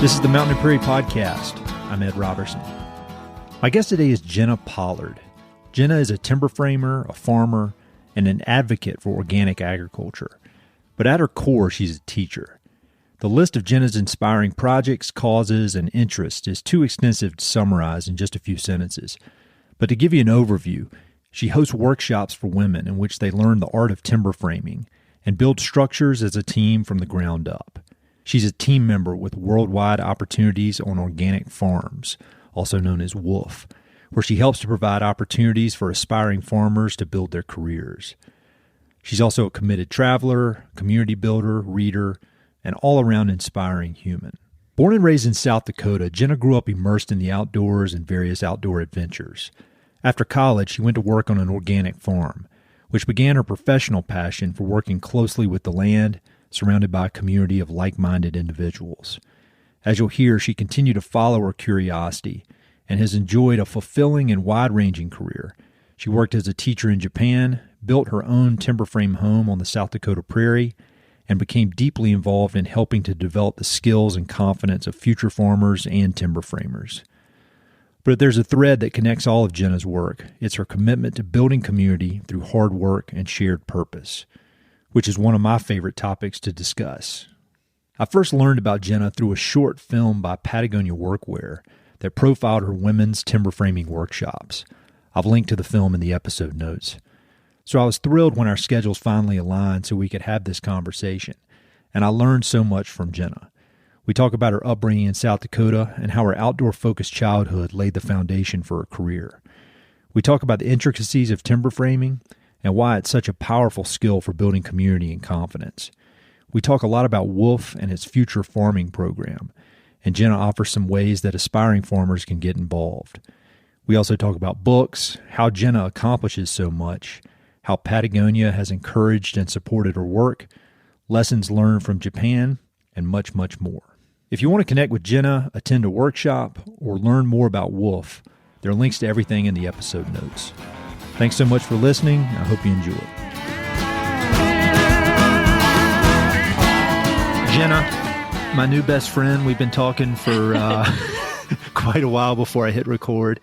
This is the Mountain and Prairie Podcast. I'm Ed Robertson. My guest today is Jenna Pollard. Jenna is a timber framer, a farmer, and an advocate for organic agriculture. But at her core, she's a teacher. The list of Jenna's inspiring projects, causes, and interests is too extensive to summarize in just a few sentences. But to give you an overview, she hosts workshops for women in which they learn the art of timber framing and build structures as a team from the ground up. She's a team member with Worldwide Opportunities on Organic Farms, also known as WWOOF, where she helps to provide opportunities for aspiring farmers to build their careers. She's also a committed traveler, community builder, reader, and all-around inspiring human. Born and raised in South Dakota, Jenna grew up immersed in the outdoors and various outdoor adventures. After college, she went to work on an organic farm, which began her professional passion for working closely with the land, surrounded by a community of like-minded individuals. As you'll hear, she continued to follow her curiosity and has enjoyed a fulfilling and wide-ranging career. She worked as a teacher in Japan, built her own timber frame home on the South Dakota prairie, and became deeply involved in helping to develop the skills and confidence of future farmers and timber framers. But if there's a thread that connects all of Jenna's work, it's her commitment to building community through hard work and shared purpose, which is one of my favorite topics to discuss. I first learned about Jenna through a short film by Patagonia Workwear that profiled her women's timber framing workshops. I've linked to the film in the episode notes. So I was thrilled when our schedules finally aligned so we could have this conversation, and I learned so much from Jenna. We talk about her upbringing in South Dakota and how her outdoor-focused childhood laid the foundation for her career. We talk about the intricacies of timber framing and why it's such a powerful skill for building community and confidence. We talk a lot about WWOOF and its future farming program, and Jenna offers some ways that aspiring farmers can get involved. We also talk about books, how Jenna accomplishes so much, how Patagonia has encouraged and supported her work, lessons learned from Japan, and much, much more. If you want to connect with Jenna, attend a workshop, or learn more about WWOOF, there are links to everything in the episode notes. Thanks so much for listening. I hope you enjoy it. Jenna, my new best friend, we've been talking for quite a while before I hit record.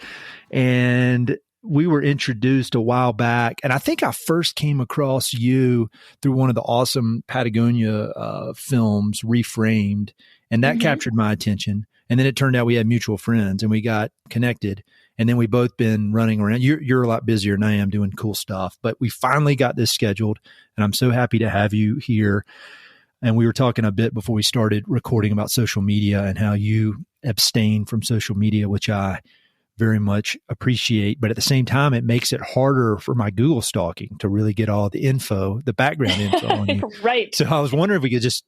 And we were introduced a while back. And I think I first came across you through one of the awesome Patagonia films, Reframed. And that captured my attention. And then it turned out we had mutual friends and we got connected. And then we both been running around. You're a lot busier than I am doing cool stuff, but we finally got this scheduled and I'm so happy to have you here. And we were talking a bit before we started recording about social media and how you abstain from social media, which I very much appreciate. But at the same time, it makes it harder for my Google stalking to really get all the info, the background info on you. Right. So I was wondering if we could just,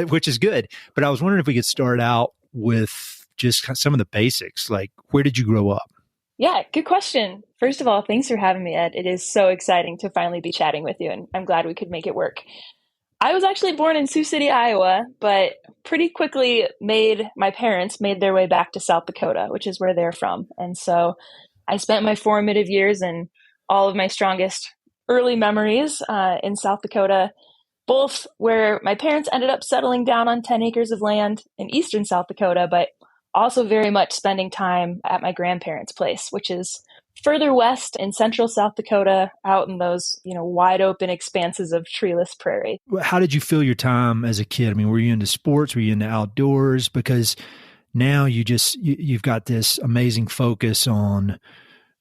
which is good. But I was wondering if we could start out with just some of the basics, like where did you grow up? Yeah, good question. First of all, thanks for having me, Ed. It is so exciting to finally be chatting with you, and I'm glad we could make it work. I was actually born in Sioux City, Iowa, but pretty quickly my parents made their way back to South Dakota, which is where they're from. And so I spent my formative years and all of my strongest early memories in South Dakota, both where my parents ended up settling down on 10 acres of land in eastern South Dakota, but also very much spending time at my grandparents' place, which is further west in central South Dakota, out in those, wide open expanses of treeless prairie. How did you feel your time as a kid? I mean, were you into sports? Were you into outdoors? Because now you've got this amazing focus on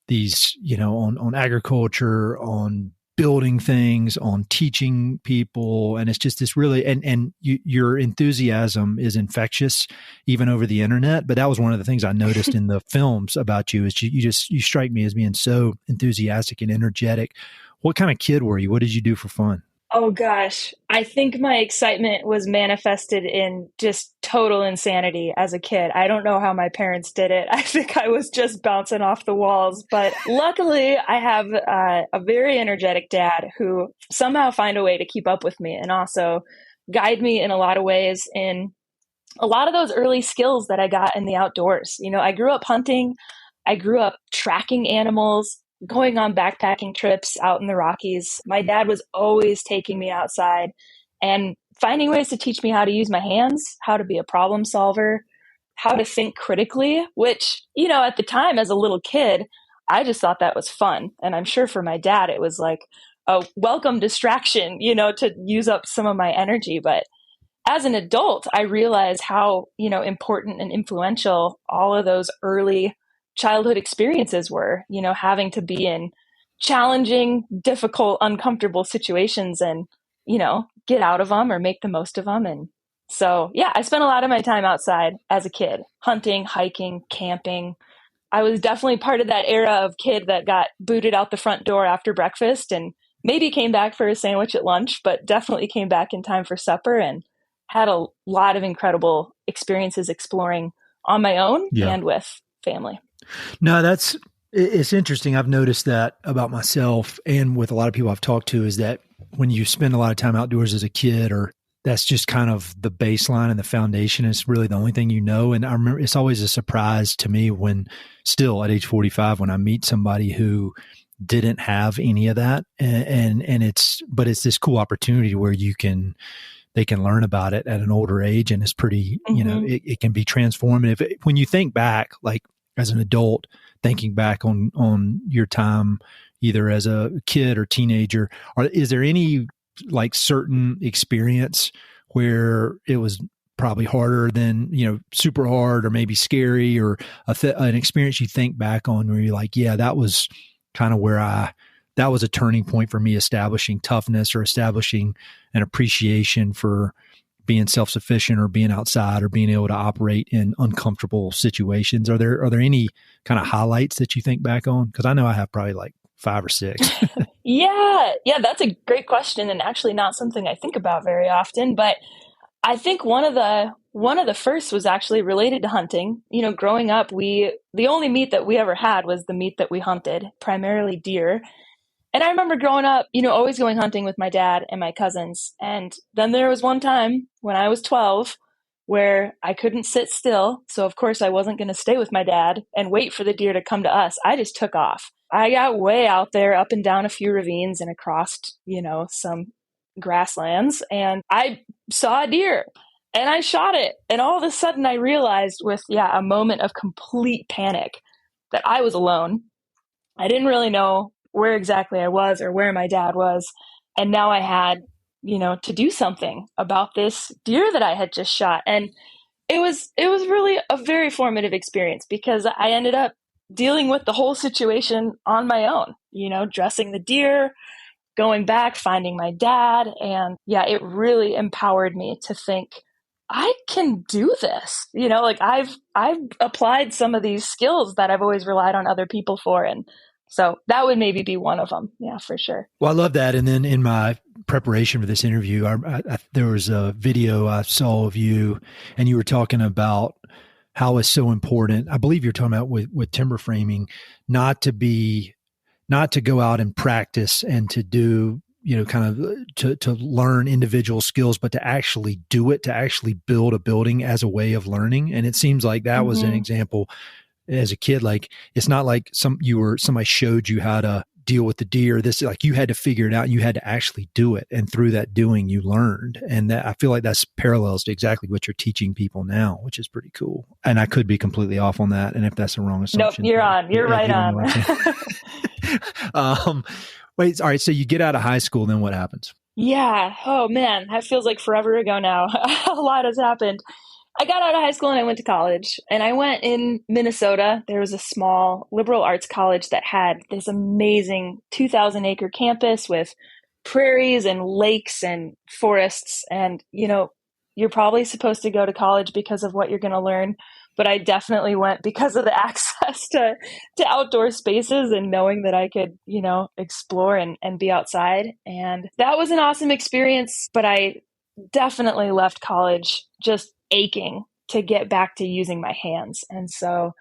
these, on agriculture, on building things, on teaching people. And it's just this really, and your enthusiasm is infectious even over the internet. But that was one of the things I noticed in the films about you is you strike me as being so enthusiastic and energetic. What kind of kid were you? What did you do for fun? Oh gosh, I think my excitement was manifested in just total insanity as a kid. I don't know how my parents did it. I think I was just bouncing off the walls, but luckily I have a very energetic dad who somehow find a way to keep up with me and also guide me in a lot of ways in a lot of those early skills that I got in the outdoors. I grew up hunting. I grew up tracking animals, going on backpacking trips out in the Rockies. My dad was always taking me outside. And finding ways to teach me how to use my hands, how to be a problem solver, how to think critically, which, at the time as a little kid, I just thought that was fun. And I'm sure for my dad, it was like a welcome distraction, to use up some of my energy. But as an adult, I realized how, important and influential all of those early childhood experiences were, having to be in challenging, difficult, uncomfortable situations and, get out of them or make the most of them. And so, yeah, I spent a lot of my time outside as a kid, hunting, hiking, camping. I was definitely part of that era of kid that got booted out the front door after breakfast and maybe came back for a sandwich at lunch, but definitely came back in time for supper and had a lot of incredible experiences exploring on my own and with family. No, it's interesting. I've noticed that about myself and with a lot of people I've talked to, is that when you spend a lot of time outdoors as a kid, or that's just kind of the baseline and the foundation, is really the only thing you know. And I remember it's always a surprise to me when still at age 45, when I meet somebody who didn't have any of that. And it's this cool opportunity where they can learn about it at an older age. And it's pretty, it can be transformative. When you think back, like as an adult, thinking back on your time, either as a kid or teenager, or is there any like certain experience where it was probably harder than, super hard or maybe scary, or an experience you think back on where you're like, yeah, that was kind of where that was a turning point for me, establishing toughness or establishing an appreciation for being self-sufficient or being outside or being able to operate in uncomfortable situations? Are there any kind of highlights that you think back on? Because I know I have probably like 5 or 6. Yeah, that's a great question, and actually not something I think about very often. But I think one of the first was actually related to hunting. Growing up, the only meat that we ever had was the meat that we hunted, primarily deer. And I remember growing up, always going hunting with my dad and my cousins. And then there was one time when I was 12 where I couldn't sit still. So of course I wasn't going to stay with my dad and wait for the deer to come to us. I just took off. I got way out there, up and down a few ravines and across, some grasslands. And I saw a deer and I shot it. And all of a sudden I realized with, a moment of complete panic that I was alone. I didn't really know where exactly I was or where my dad was. And now I had, to do something about this deer that I had just shot. And it was really a very formative experience because I ended up dealing with the whole situation on my own, dressing the deer, going back, finding my dad. And it really empowered me to think, I can do this. I've applied some of these skills that I've always relied on other people for. And so that would maybe be one of them. Yeah, for sure. Well, I love that. And then in my preparation for this interview, there was a video I saw of you, and you were talking about how it's so important. I believe you're talking about with timber framing, not to go out and practice and to do, kind of to learn individual skills, but to actually do it, to actually build a building as a way of learning. And it seems like that was an example as a kid. Like, it's not like somebody showed you how to deal with the deer. This, like, you had to figure it out. You had to actually do it. And through that doing, you learned. And I feel like that's parallels to exactly what you're teaching people now, which is pretty cool. And I could be completely off on that. And if that's the wrong assumption. Nope, you're on. You're right on. Wait, all right. So you get out of high school, then what happens? Yeah. Oh man, that feels like forever ago now. A lot has happened. I got out of high school and I went to college, and I went in Minnesota. There was a small liberal arts college that had this amazing 2,000 acre campus with prairies and lakes and forests. And, you're probably supposed to go to college because of what you're going to learn. But I definitely went because of the access to outdoor spaces and knowing that I could, explore and be outside. And that was an awesome experience. But I definitely left college just aching to get back to using my hands. And so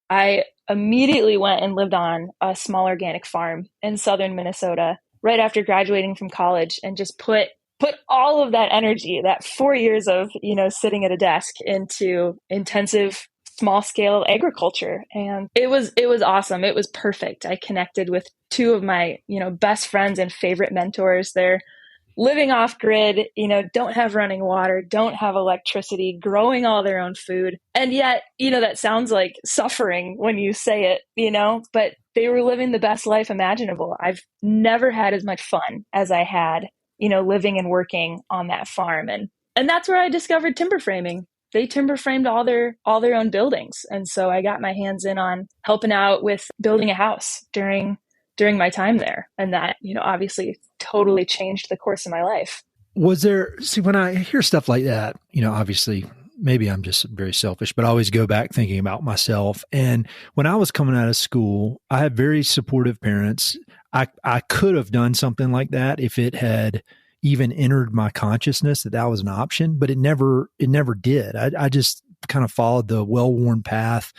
I immediately went and lived on a small organic farm in southern Minnesota right after graduating from college, and just put all of that energy, that 4 years of, sitting at a desk, into intensive small scale agriculture. And it was awesome. It was perfect. I connected with 2 of my, best friends and favorite mentors. They're living off grid, don't have running water, don't have electricity, growing all their own food. And yet, that sounds like suffering when you say it, but they were living the best life imaginable. I've never had as much fun as I had, living and working on that farm. And that's where I discovered timber framing. They timber framed all their own buildings. And so I got my hands in on helping out with building a house during my time there. And that, obviously totally changed the course of my life. When I hear stuff like that, obviously maybe I'm just very selfish, but I always go back thinking about myself. And when I was coming out of school, I had very supportive parents. I could have done something like that if it had even entered my consciousness that was an option, but it never did. I just kind of followed the well-worn path,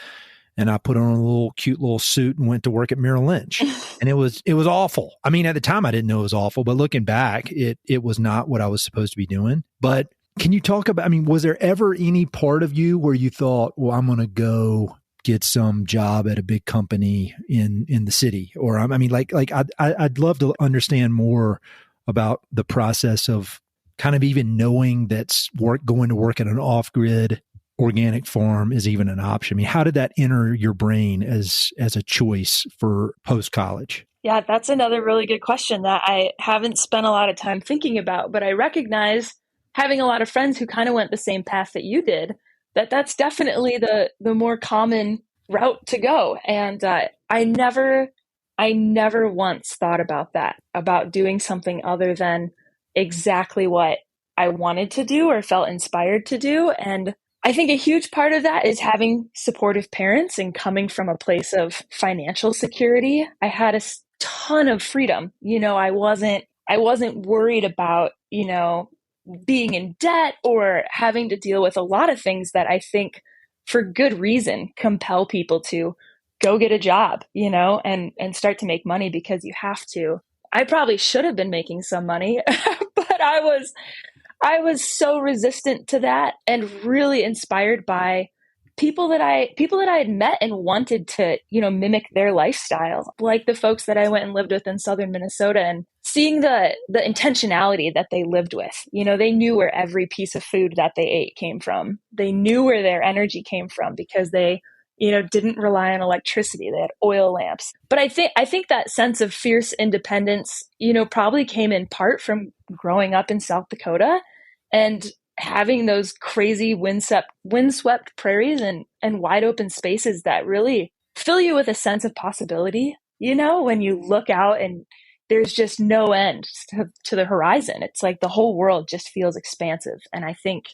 and I put on a cute little suit and went to work at Merrill Lynch. And it was awful. I mean, at the time I didn't know it was awful, but looking back, it was not what I was supposed to be doing. But can you talk about, was there ever any part of you where you thought, well, I'm going to go get some job at a big company in the city? Or I'd love to understand more about the process of kind of even knowing that's going to work at an off-grid organic farm is even an option. How did that enter your brain as a choice for post-college? Yeah, that's another really good question that I haven't spent a lot of time thinking about, but I recognize, having a lot of friends who kind of went the same path that you did, that's definitely the more common route to go. And I never once thought about that, about doing something other than exactly what I wanted to do or felt inspired to do. And I think a huge part of that is having supportive parents and coming from a place of financial security. I had a ton of freedom. I wasn't worried about, being in debt or having to deal with a lot of things that I think, for good reason, compel people to go get a job, and start to make money because you have to. I probably should have been making some money, but I was so resistant to that, and really inspired by people that I had met and wanted to, mimic their lifestyle, like the folks that I went and lived with in southern Minnesota, and seeing the intentionality that they lived with. They knew where every piece of food that they ate came from. They knew where their energy came from because they, didn't rely on electricity. They had oil lamps. But I think that sense of fierce independence, probably came in part from growing up in South Dakota and having those crazy windswept prairies and wide open spaces that really fill you with a sense of possibility. When you look out and there's just no end to the horizon. It's like the whole world just feels expansive. And I think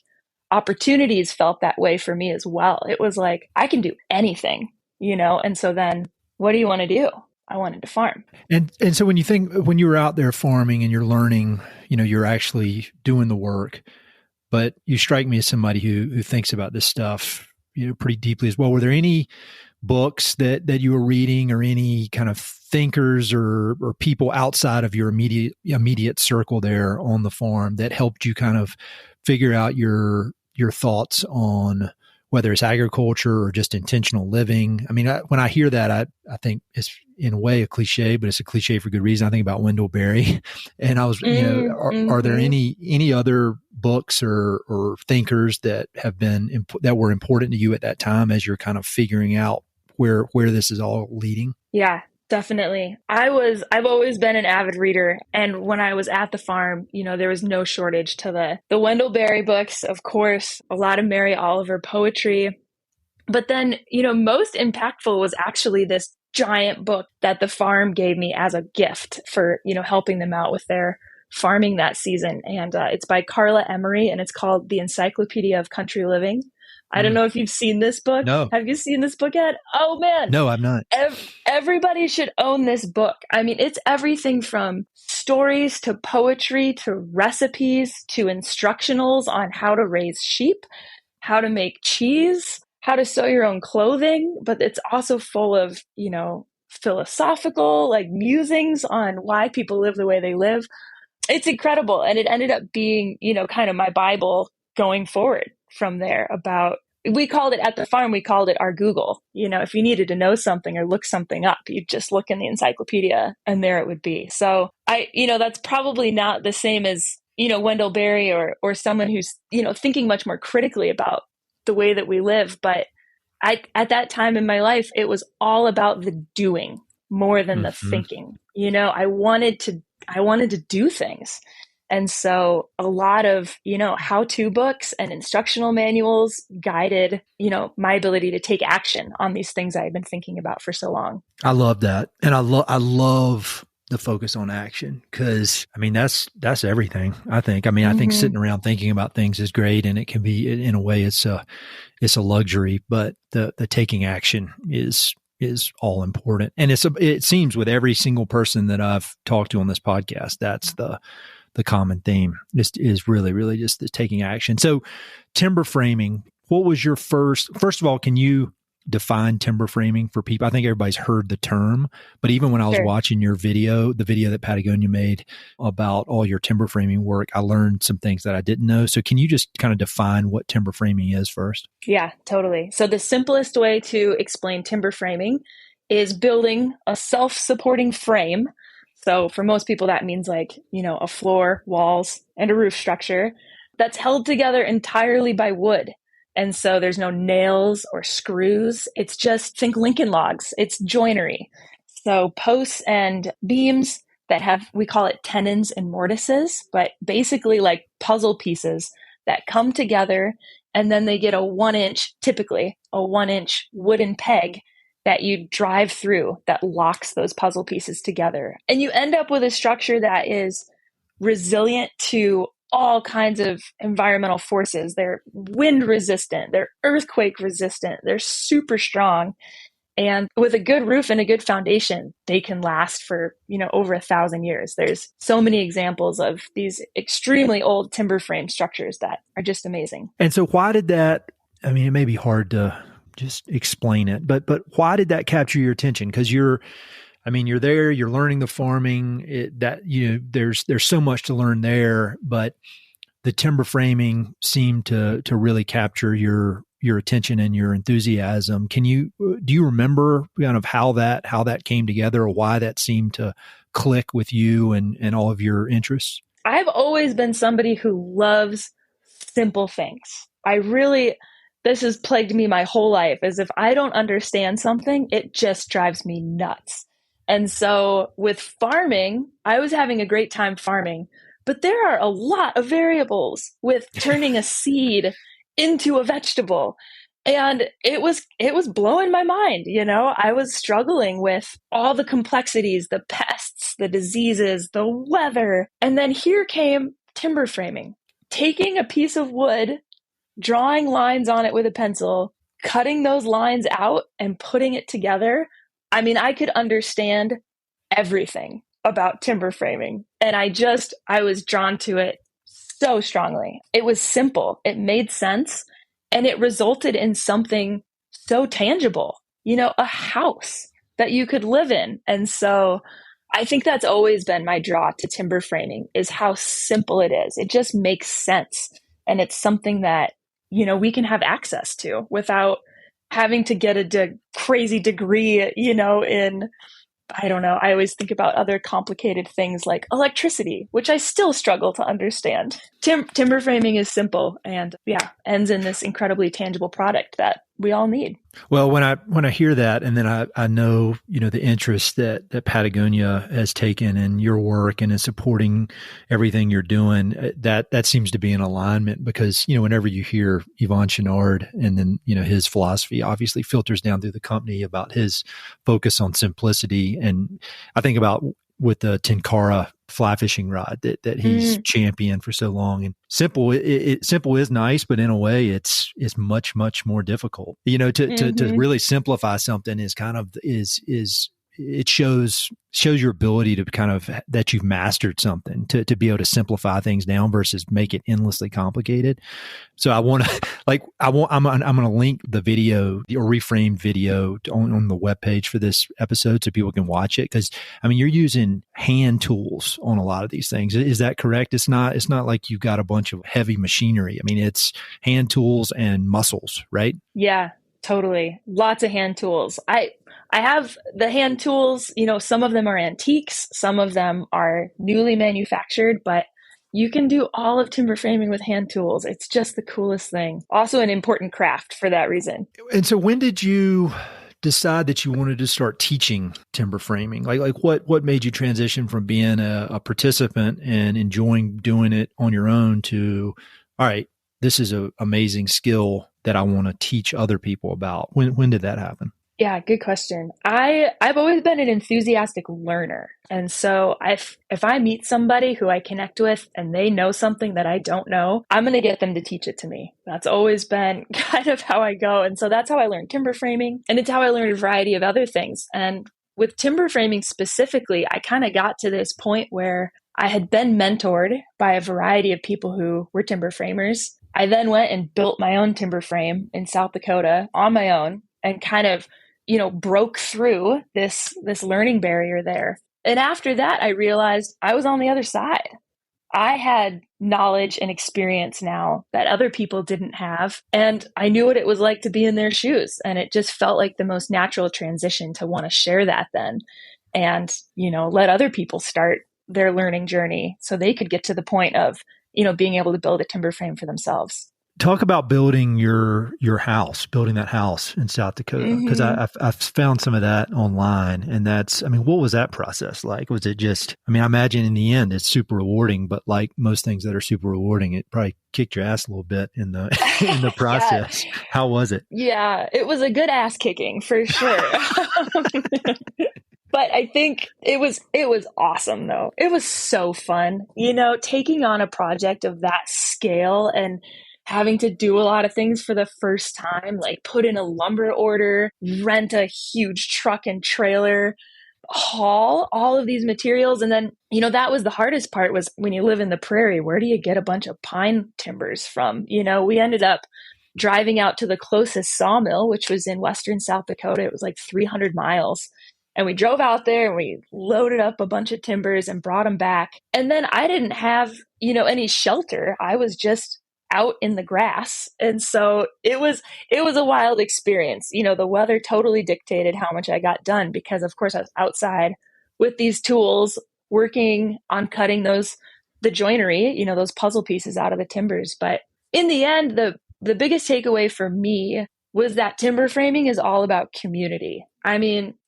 opportunities felt that way for me as well. It was like, I can do anything, and so then what do you want to do? I wanted to farm. And so when you were out there farming and you're learning, you're actually doing the work, but you strike me as somebody who thinks about this stuff, pretty deeply as well. Were there any books that you were reading, or any kind of thinkers or people outside of your immediate circle there on the farm that helped you kind of figure out your thoughts on whether it's agriculture or just intentional living? When I hear that, I think it's in a way a cliche, but it's a cliche for good reason. I think about Wendell Berry, and I was, are there any other books or thinkers that have been that were important to you at that time as you're kind of figuring out where this is all leading? Yeah, definitely. I've always been an avid reader. And when I was at the farm, there was no shortage to the Wendell Berry books, of course, a lot of Mary Oliver poetry. But then, most impactful was actually this giant book that the farm gave me as a gift for, helping them out with their farming that season. And it's by Carla Emery, and it's called The Encyclopedia of Country Living. I don't know if you've seen this book. No. Have you seen this book yet? Oh, man. No, I've not. Everybody should own this book. It's everything from stories to poetry to recipes to instructionals on how to raise sheep, how to make cheese, how to sew your own clothing. But it's also full of, philosophical musings on why people live the way they live. It's incredible. And it ended up being, kind of my Bible going forward from there, about we called it at the farm, we called it our Google. If you needed to know something or look something up, you'd just look in the encyclopedia and there it would be. So that's probably not the same as, Wendell Berry or someone who's, thinking much more critically about the way that we live. But at that time in my life, it was all about the doing more than the thinking. I wanted to do things. And so a lot of, how-to books and instructional manuals guided, my ability to take action on these things I had been thinking about for so long. I love that. And I love the focus on action because, that's everything, I think. I think sitting around thinking about things is great, and it can be, in a way, it's a luxury, but the taking action is all important. And it seems with every single person that I've talked to on this podcast, that's the common theme is really, really just the taking action. So timber framing, what was your first of all, can you define timber framing for people? I think everybody's heard the term, but even when I was watching your video, the video that Patagonia made about all your timber framing work, I learned some things that I didn't know. So can you just kind of define what timber framing is first? Yeah, totally. So the simplest way to explain timber framing is building a self-supporting frame. So for most people, that means a floor, walls, and a roof structure that's held together entirely by wood. And so there's no nails or screws. It's just, think Lincoln logs. It's joinery. So posts and beams that we call it tenons and mortises, but basically like puzzle pieces that come together, and then they get typically a 1-inch wooden peg that you drive through that locks those puzzle pieces together. And you end up with a structure that is resilient to all kinds of environmental forces. They're wind resistant, they're earthquake resistant, they're super strong. And with a good roof and a good foundation, they can last for, over 1,000 years. There's so many examples of these extremely old timber frame structures that are just amazing. And so why did that, it may be hard to just explain it, but why did that capture your attention? Because you're there, you're learning the farming, there's so much to learn there, but the timber framing seemed to really capture your attention and your enthusiasm. Do you remember kind of how that came together, or why that seemed to click with you and all of your interests? I've always been somebody who loves simple things. This has plagued me my whole life, is if I don't understand something, it just drives me nuts. And so with farming, I was having a great time farming, but there are a lot of variables with turning a seed into a vegetable. And it was blowing my mind. I was struggling with all the complexities, the pests, the diseases, the weather. And then here came timber framing, taking a piece of wood, drawing lines on it with a pencil, cutting those lines out and putting it together. I could understand everything about timber framing. And I was drawn to it so strongly. It was simple. It made sense. And it resulted in something so tangible, a house that you could live in. And so I think that's always been my draw to timber framing, is how simple it is. It just makes sense. And it's something that, we can have access to without having to get a crazy degree, in, I don't know. I always think about other complicated things like electricity, which I still struggle to understand. Timber framing is simple and ends in this incredibly tangible product that we all need. Well, when I hear that, and then I know, the interest that Patagonia has taken in your work and in supporting everything you're doing, that seems to be in alignment, because, whenever you hear Yvon Chouinard, and then, his philosophy obviously filters down through the company about his focus on simplicity. And I think about with the Tenkara fly fishing rod that he's championed for so long. And simple is nice, but in a way it's much, much more difficult. To really simplify something is kind of it shows your ability to kind of, that you've mastered something, to be able to simplify things down versus make it endlessly complicated. So I'm going to link the video, or reframed video, on the webpage for this episode so people can watch it. Cause you're using hand tools on a lot of these things. Is that correct? It's not like you've got a bunch of heavy machinery. I mean, it's hand tools and muscles, right? Yeah, totally. Lots of hand tools. I have the hand tools, some of them are antiques, some of them are newly manufactured, but you can do all of timber framing with hand tools. It's just the coolest thing. Also an important craft for that reason. And so when did you decide that you wanted to start teaching timber framing? Like what made you transition from being a participant and enjoying doing it on your own to, all right, this is an amazing skill that I want to teach other people about? When did that happen? Yeah, good question. I've always been an enthusiastic learner. And so if I meet somebody who I connect with and they know something that I don't know, I'm going to get them to teach it to me. That's always been kind of how I go. And so that's how I learned timber framing. And it's how I learned a variety of other things. And with timber framing specifically, I kind of got to this point where I had been mentored by a variety of people who were timber framers. I then went and built my own timber frame in South Dakota on my own and kind of broke through this learning barrier there. And after that, I realized I was on the other side. I had knowledge and experience now that other people didn't have. And I knew what it was like to be in their shoes. And it just felt like the most natural transition to want to share that then and, let other people start their learning journey so they could get to the point of, being able to build a timber frame for themselves. Talk about building building that house in South Dakota, because I've found some of that online. And what was that process like? Was it just, I imagine in the end it's super rewarding, but like most things that are super rewarding, it probably kicked your ass a little bit in the in the process. Yeah. How was it? Yeah, it was a good ass kicking for sure. But I think it was awesome though. It was so fun, taking on a project of that scale and having to do a lot of things for the first time, like put in a lumber order, rent a huge truck and trailer, haul all of these materials. And then, that was the hardest part was when you live in the prairie, where do you get a bunch of pine timbers from? We ended up driving out to the closest sawmill, which was in western South Dakota. It was like 300 miles. And we drove out there and we loaded up a bunch of timbers and brought them back. And then I didn't have, any shelter. I was just out in the grass. And so it was a wild experience. The weather totally dictated how much I got done because of course I was outside with these tools working on cutting the joinery, those puzzle pieces out of the timbers. But in the end, the biggest takeaway for me was that timber framing is all about community.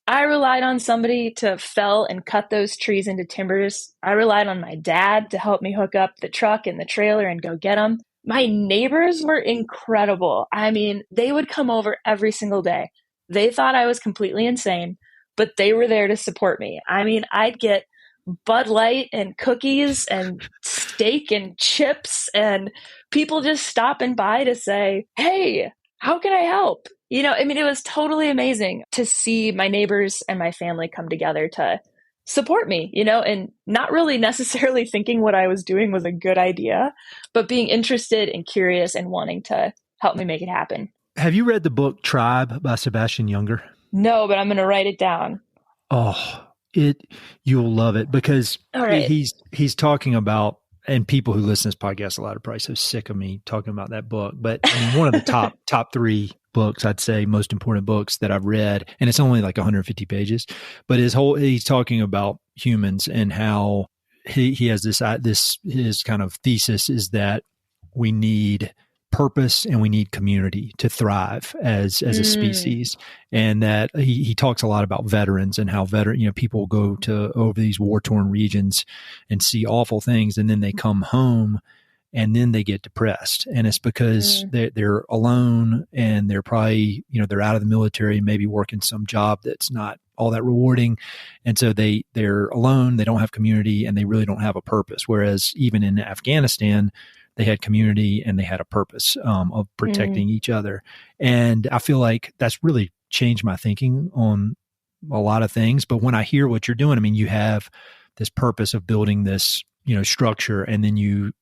I relied on somebody to fell and cut those trees into timbers. I relied on my dad to help me hook up the truck and the trailer and go get them. My neighbors were incredible. They would come over every single day. They thought I was completely insane, but they were there to support me. I'd get Bud Light and cookies and steak and chips and people just stopping by to say, hey, how can I help? It was totally amazing to see my neighbors and my family come together to support me, and not really necessarily thinking what I was doing was a good idea, but being interested and curious and wanting to help me make it happen. Have you read the book Tribe by Sebastian Junger? No, but I'm going to write it down. Oh, you'll love it because he's talking about, and people who listen to this podcast a lot are probably so sick of me talking about that book, but one of the top three books, I'd say most important books that I've read, and it's only like 150 pages, but he's talking about humans and how he has his kind of thesis is that we need purpose and we need community to thrive as a species. And that he talks a lot about veterans and how people go to over these war-torn regions and see awful things. And then they come home and then they get depressed. And it's because they're alone and they're probably, they're out of the military, maybe working some job that's not all that rewarding. And so they're alone, they don't have community, and they really don't have a purpose. Whereas even in Afghanistan, they had community and they had a purpose of protecting each other. And I feel like that's really changed my thinking on a lot of things. But when I hear what you're doing, you have this purpose of building this, structure, and then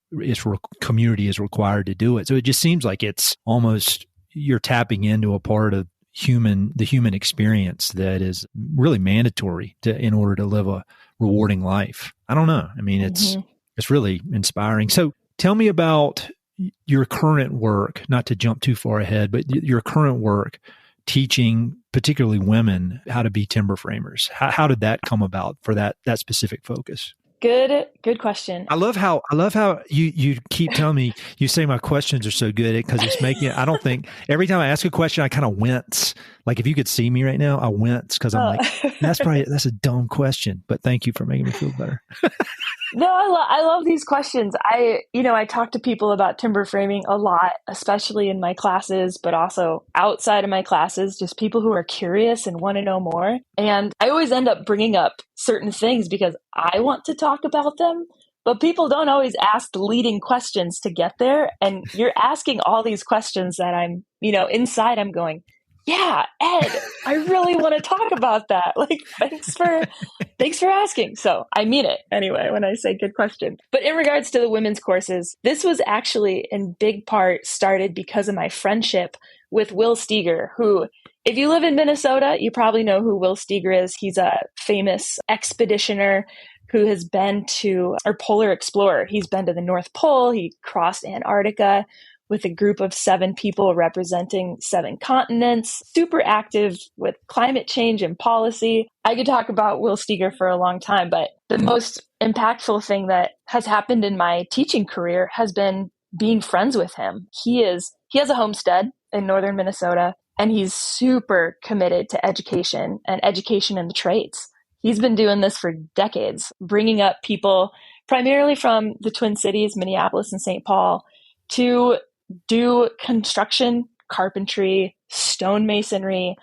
community is required to do it. So it just seems like it's almost you're tapping into a part of the human experience that is really mandatory in order to live a rewarding life. I don't know. I mean, it's really inspiring. So tell me about your current work, not to jump too far ahead, but your current work teaching particularly women how to be timber framers. How did that come about for that specific focus? Good question. I love how you keep telling me, you say my questions are so good because it's making, I don't think, every time I ask a question, I kind of wince. Like if you could see me right now, I wince because I'm like, that's a dumb question, but thank you for making me feel better. No, I love these questions. I talk to people about timber framing a lot, especially in my classes, but also outside of my classes, just people who are curious and want to know more. And I always end up bringing up certain things because I want to talk about them, but people don't always ask the leading questions to get there. And you're asking all these questions that I'm, inside I'm going, yeah, Ed, I really want to talk about that. Like, thanks for asking. So I mean it anyway when I say good question. But in regards to the women's courses, this was actually in big part started because of my friendship with Will Steger, who, if you live in Minnesota, you probably know who Will Steger is. He's a famous expeditioner who has been polar explorer. He's been to the North Pole. He crossed Antarctica with a group of 7 people representing 7 continents, super active with climate change and policy. I could talk about Will Steger for a long time, but the most impactful thing that has happened in my teaching career has been being friends with him. He has a homestead in northern Minnesota, and he's super committed to education and education in the trades. He's been doing this for decades, bringing up people primarily from the Twin Cities, Minneapolis and St. Paul, to do construction, carpentry, stonemasonry,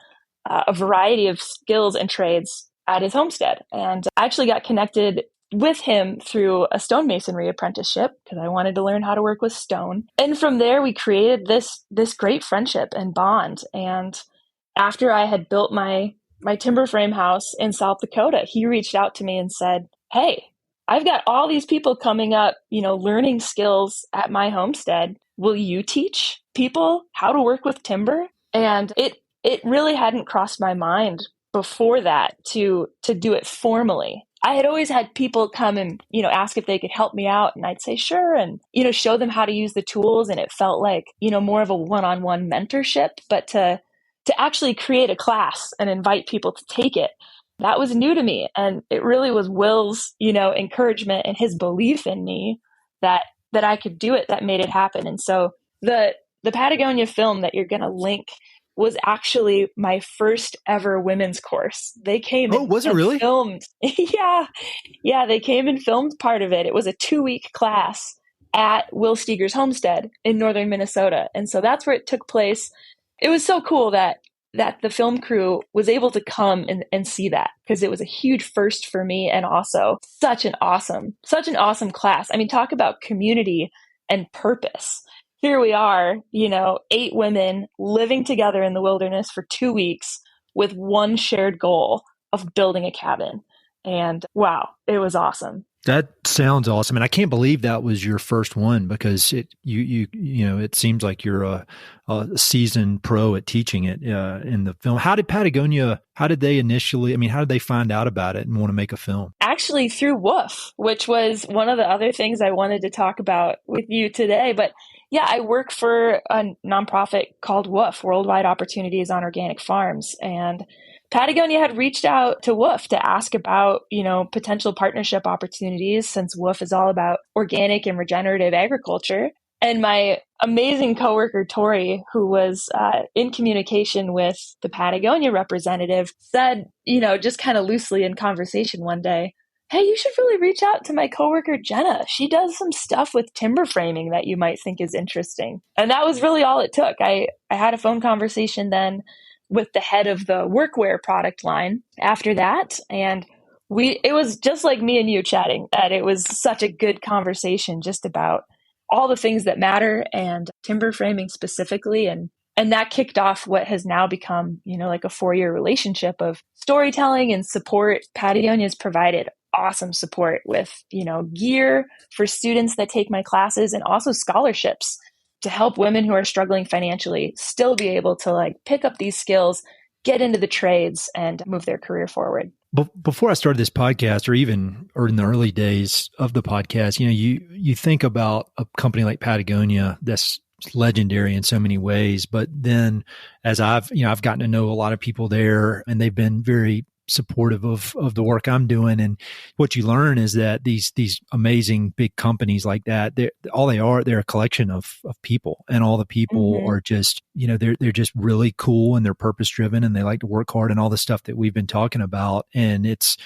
a variety of skills and trades at his homestead. And I actually got connected with him through a stonemasonry apprenticeship because I wanted to learn how to work with stone. And from there, we created this great friendship and bond. And after I had built my timber frame house in South Dakota, he reached out to me and said, hey, I've got all these people coming up, learning skills at my homestead. Will you teach people how to work with timber? And it really hadn't crossed my mind before that to do it formally. I had always had people come and, ask if they could help me out. And I'd say, sure. And, show them how to use the tools. And it felt like, more of a one-on-one mentorship, but to actually create a class and invite people to take it, that was new to me. And it really was Will's, encouragement and his belief in me that I could do it that made it happen. And so the Patagonia film that you're going to link was actually my first ever women's course. They came was it really? Filmed. Yeah, they came and filmed part of it. It was a 2-week class at Will Steger's homestead in northern Minnesota. And so that's where it took place. It was so cool that the film crew was able to come and see that, because it was a huge first for me, and also such an awesome class. I mean, talk about community and purpose. Here we are, 8 women living together in the wilderness for 2 weeks with one shared goal of building a cabin. And wow, it was awesome. That sounds awesome. And I can't believe that was your first one, because it seems like you're a seasoned pro at teaching it in the film. How did they find out about it and want to make a film? Actually through WWOOF, which was one of the other things I wanted to talk about with you today. But yeah, I work for a nonprofit called WWOOF, Worldwide Opportunities on Organic Farms. And Patagonia had reached out to WWOOF to ask about, potential partnership opportunities, since WWOOF is all about organic and regenerative agriculture. And my amazing coworker, Tori, who was in communication with the Patagonia representative, said, just kind of loosely in conversation one day, hey, you should really reach out to my coworker, Jenna. She does some stuff with timber framing that you might think is interesting. And that was really all it took. I had a phone conversation then with the head of the workwear product line after that. And it was just like me and you chatting, that it was such a good conversation just about all the things that matter and timber framing specifically. And that kicked off what has now become, like a 4-year relationship of storytelling and support. Patagonia's provided awesome support with, gear for students that take my classes, and also scholarships to help women who are struggling financially still be able to pick up these skills, get into the trades, and move their career forward. Before I started this podcast, or in the early days of the podcast, you think about a company like Patagonia that's legendary in so many ways, but then as I've gotten to know a lot of people there, and they've been very supportive of the work I'm doing. And what you learn is that these amazing big companies like that, they're a collection of people, and all the people are just, they're just really cool, and they're purpose driven, and they like to work hard, and all the stuff that we've been talking about. And it's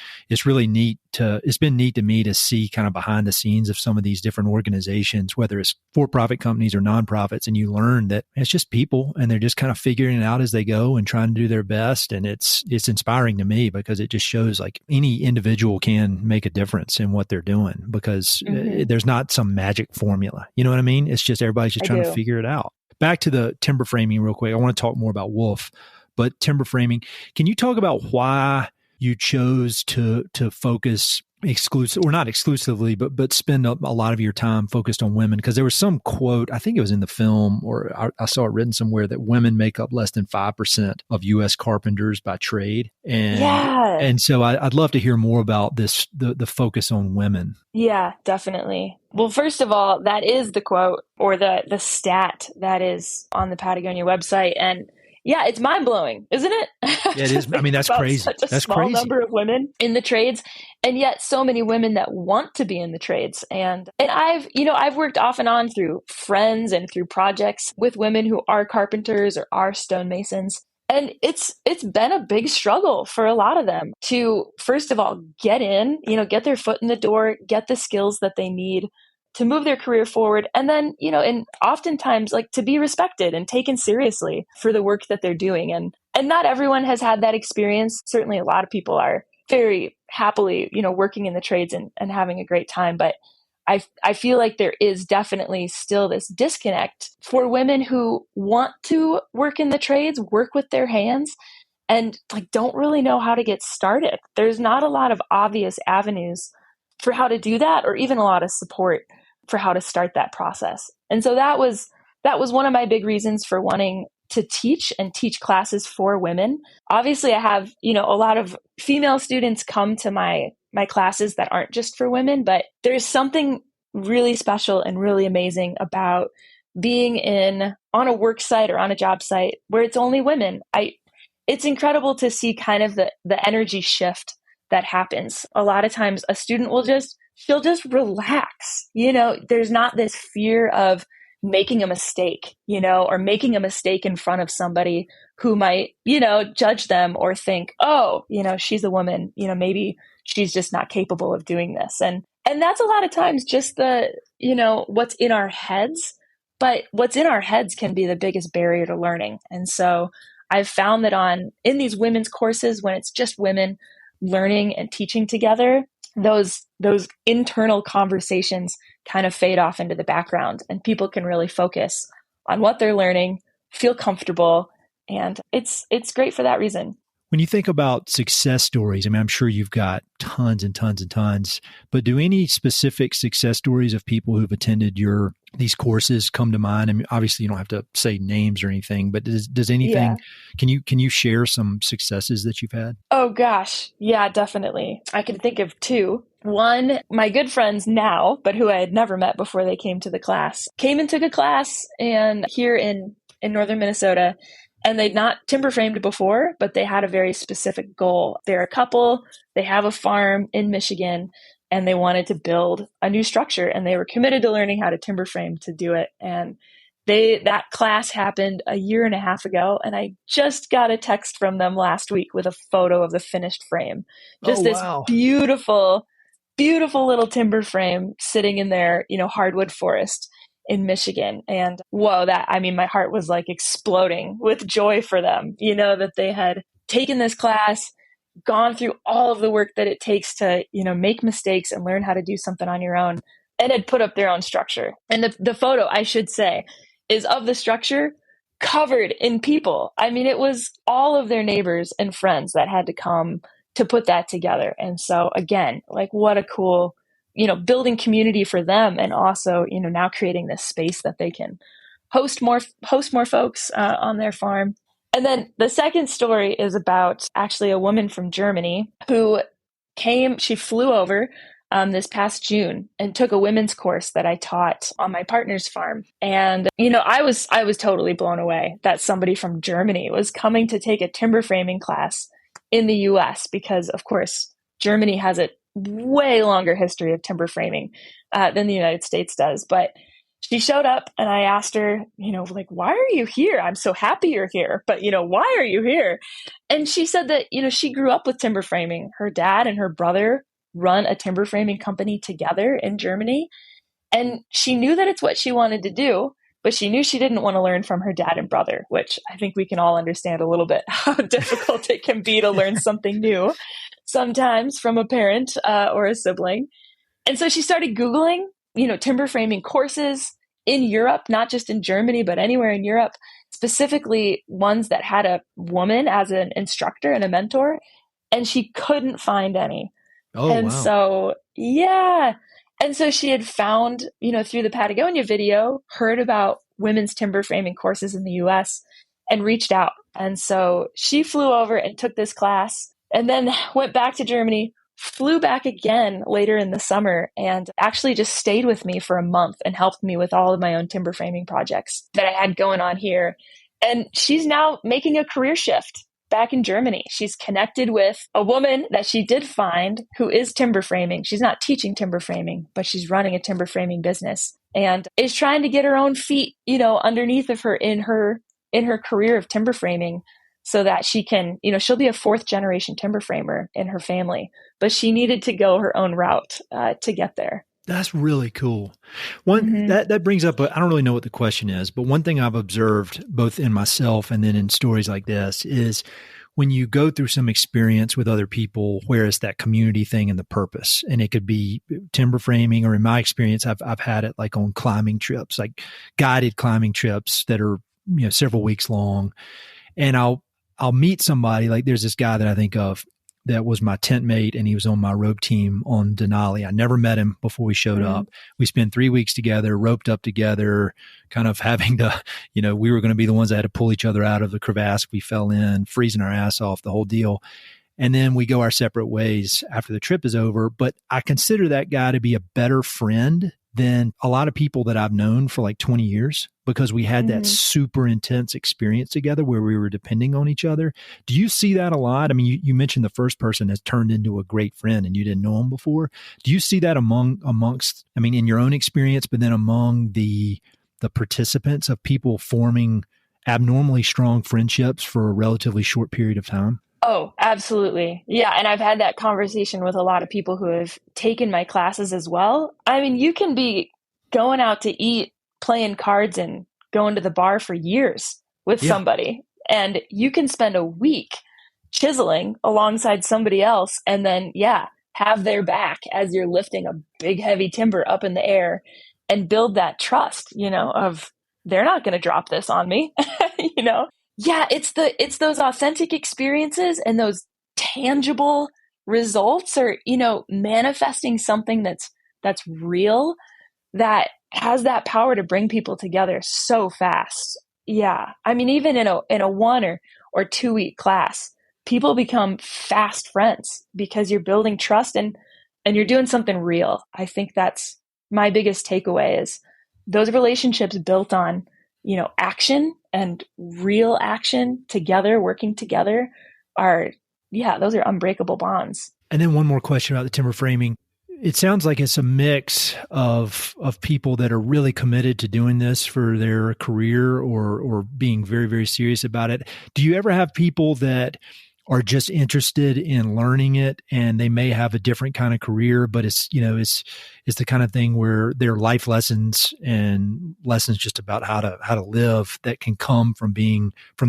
really neat it's been neat to me to see kind of behind the scenes of some of these different organizations, whether it's for-profit companies or nonprofits. And you learn that it's just people, and they're just kind of figuring it out as they go and trying to do their best. And it's inspiring to me, because it just shows like any individual can make a difference in what they're doing, because there's not some magic formula. You know what I mean? It's just everybody's just trying to figure it out. Back to the timber framing real quick. I want to talk more about WWOOF, but timber framing, can you talk about why you chose to focus not exclusively, but spend a lot of your time focused on women? Because there was some quote, I think it was in the film, or I saw it written somewhere, that women make up less than 5% of U.S. carpenters by trade. And so I'd love to hear more about this, the focus on women. Yeah, definitely. Well, first of all, that is the quote, or the stat that is on the Patagonia website. And yeah, it's mind-blowing, isn't it? Yeah, it is. I mean, that's crazy. Such a small number of women in the trades, and yet so many women that want to be in the trades. And I've worked off and on through friends and through projects with women who are carpenters or are stonemasons. And it's been a big struggle for a lot of them to, first of all, get in, get their foot in the door, get the skills that they need to move their career forward. And then, and oftentimes like to be respected and taken seriously for the work that they're doing. And not everyone has had that experience. Certainly a lot of people are very happily, working in the trades and having a great time. But I feel like there is definitely still this disconnect for women who want to work in the trades, work with their hands, and like don't really know how to get started. There's not a lot of obvious avenues for how to do that, or even a lot of support for how to start that process. And so that was one of my big reasons for wanting to teach classes for women. Obviously, I have, a lot of female students come to my classes that aren't just for women, but there's something really special and really amazing about being on a work site or on a job site where it's only women. It's incredible to see kind of the energy shift that happens. A lot of times a student she'll just relax. There's not this fear of making a mistake, or making a mistake in front of somebody who might, judge them or think, oh, she's a woman, maybe she's just not capable of doing this. And that's a lot of times just what's in our heads, but what's in our heads can be the biggest barrier to learning. And so I've found that in these women's courses, when it's just women learning and teaching together, those internal conversations kind of fade off into the background, and people can really focus on what they're learning, feel comfortable, and it's great for that reason. When you think about success stories, I mean, I'm sure you've got tons and tons and tons, but do any specific success stories of people who've attended these courses come to mind? I mean, obviously you don't have to say names or anything, but does anything, can you share some successes that you've had? Oh gosh. Yeah, definitely. I can think of two. One, my good friends now, but who I had never met before they came to the class, came and took a class here in northern Minnesota. And they'd not timber framed before, but they had a very specific goal. They're a couple, they have a farm in Michigan, and they wanted to build a new structure, and they were committed to learning how to timber frame to do it. And that class happened a year and a half ago, and I just got a text from them last week with a photo of the finished frame. Just this beautiful, beautiful little timber frame sitting in their, hardwood forest in Michigan. And whoa, my heart was like exploding with joy for them, that they had taken this class, gone through all of the work that it takes to, make mistakes and learn how to do something on your own, and had put up their own structure. And the photo, I should say, is of the structure covered in people. I mean, it was all of their neighbors and friends that had to come to put that together. And so again, like what a cool, building community for them, and also, now creating this space that they can host more folks on their farm. And then the second story is about actually a woman from Germany who she flew over this past June and took a women's course that I taught on my partner's farm. And, I was totally blown away that somebody from Germany was coming to take a timber framing class in the US because, of course, Germany has a way longer history of timber framing than the United States does. But she showed up and I asked her, why are you here? I'm so happy you're here, but, why are you here? And she said that, she grew up with timber framing. Her dad and her brother run a timber framing company together in Germany. And she knew that it's what she wanted to do, but she knew she didn't want to learn from her dad and brother, which I think we can all understand a little bit how difficult it can be to learn something new sometimes from a parent or a sibling. And so she started Googling, timber framing courses in Europe, not just in Germany, but anywhere in Europe, specifically ones that had a woman as an instructor and a mentor. And she couldn't find any. Oh, and wow. So, yeah. And so she had found, through the Patagonia video, heard about women's timber framing courses in the US and reached out. And so she flew over and took this class and then went back to Germany, flew back again later in the summer, and actually just stayed with me for a month and helped me with all of my own timber framing projects that I had going on here. And she's now making a career shift back in Germany. She's connected with a woman that she did find who is timber framing. She's not teaching timber framing, but she's running a timber framing business and is trying to get her own feet, underneath of her in her career of timber framing so that she can, she'll be a fourth generation timber framer in her family, but she needed to go her own route to get there. That's really cool. That brings up, I don't really know what the question is, but one thing I've observed both in myself and then in stories like this is when you go through some experience with other people, where it's that community thing and the purpose, and it could be timber framing, or in my experience, I've had it like on climbing trips, like guided climbing trips that are, several weeks long. And I'll meet somebody, like there's this guy that I think of that was my tent mate, and he was on my rope team on Denali. I never met him before we showed up. We spent 3 weeks together, roped up together, kind of having to, we were going to be the ones that had to pull each other out of the crevasse we fell in, freezing our ass off, the whole deal. And then we go our separate ways after the trip is over. But I consider that guy to be a better friend than a lot of people that I've known for like 20 years, because we had that super intense experience together where we were depending on each other. Do you see that a lot? I mean, you mentioned the first person has turned into a great friend and you didn't know him before. Do you see that amongst, I mean, in your own experience, but then among the participants of people forming abnormally strong friendships for a relatively short period of time? Oh, absolutely. Yeah. And I've had that conversation with a lot of people who have taken my classes as well. I mean, you can be going out to eat, playing cards, and going to the bar for years with somebody. And you can spend a week chiseling alongside somebody else and then, have their back as you're lifting a big, heavy timber up in the air and build that trust, of they're not going to drop this on me, Yeah, it's those authentic experiences and those tangible results, or, manifesting something that's real, that has that power to bring people together so fast. Yeah. I mean, even in a 1 or 2 week class, people become fast friends because you're building trust and you're doing something real. I think that's my biggest takeaway, is those relationships built on, action and real action together, working together, those are unbreakable bonds. And then one more question about the timber framing. It sounds like it's a mix of people that are really committed to doing this for their career or being very, very serious about it. Do you ever have people that are just interested in learning it, and they may have a different kind of career, but it's the kind of thing where there are life lessons and lessons just about how to live that can come from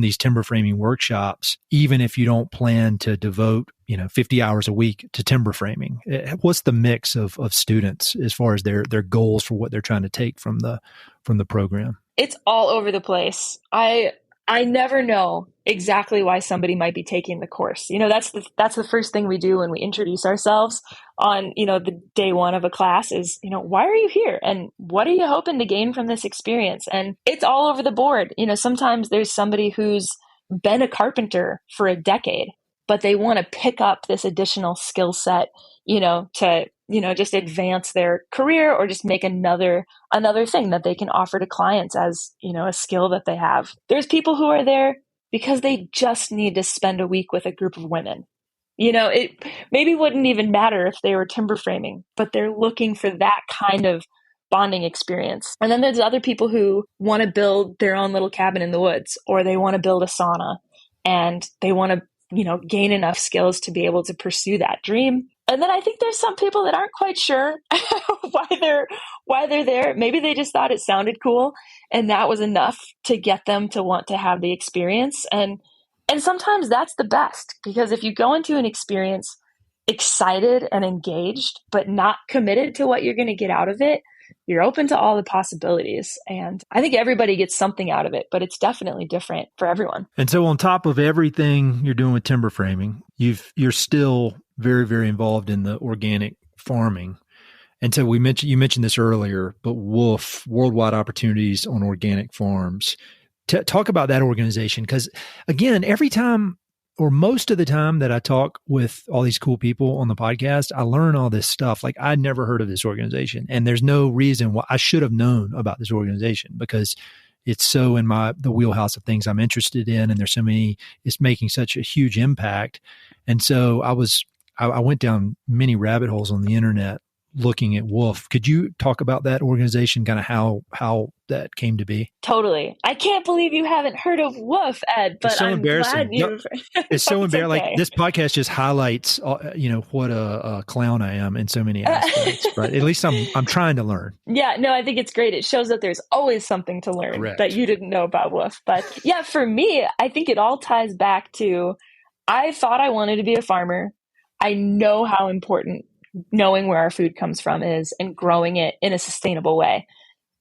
these timber framing workshops, even if you don't plan to devote 50 hours a week to timber framing? What's the mix of students as far as their goals for what they're trying to take from the program? It's all over the place. I never know exactly why somebody might be taking the course. That's the first thing we do when we introduce ourselves on, the day one of a class is, why are you here? And what are you hoping to gain from this experience? And it's all over the board. Sometimes there's somebody who's been a carpenter for a decade, but they want to pick up this additional skill set, to, just advance their career or just make another thing that they can offer to clients as, a skill that they have. There's people who are there because they just need to spend a week with a group of women. It maybe wouldn't even matter if they were timber framing, but they're looking for that kind of bonding experience. And then there's other people who want to build their own little cabin in the woods, or they want to build a sauna and they want to, gain enough skills to be able to pursue that dream. And then I think there's some people that aren't quite sure why they're there. Maybe they just thought it sounded cool and that was enough to get them to want to have the experience. And sometimes that's the best, because if you go into an experience excited and engaged, but not committed to what you're going to get out of it, you're open to all the possibilities. And I think everybody gets something out of it, but it's definitely different for everyone. And so on top of everything you're doing with timber framing, you're still very, very involved in the organic farming. And so you mentioned this earlier, but WWOOF, Worldwide Opportunities on Organic Farms. Talk about that organization, because again, every time or most of the time that I talk with all these cool people on the podcast, I learn all this stuff. Like, I'd never heard of this organization, and there's no reason why I should have known about this organization, because it's so in the wheelhouse of things I'm interested in. And there's so many, it's making such a huge impact. And so I went down many rabbit holes on the internet looking at WWOOF. Could you talk about that organization, kind of how that came to be? Totally. I can't believe you haven't heard of WWOOF, Ed, but so I'm glad you've... It's so embarrassing. Okay. Like, this podcast just highlights, what a clown I am in so many aspects, but at least I'm trying to learn. Yeah, no, I think it's great. It shows that there's always something to learn. Correct. That you didn't know about WWOOF. But yeah, for me, I think it all ties back to, I thought I wanted to be a farmer. I know how important knowing where our food comes from is, and growing it in a sustainable way.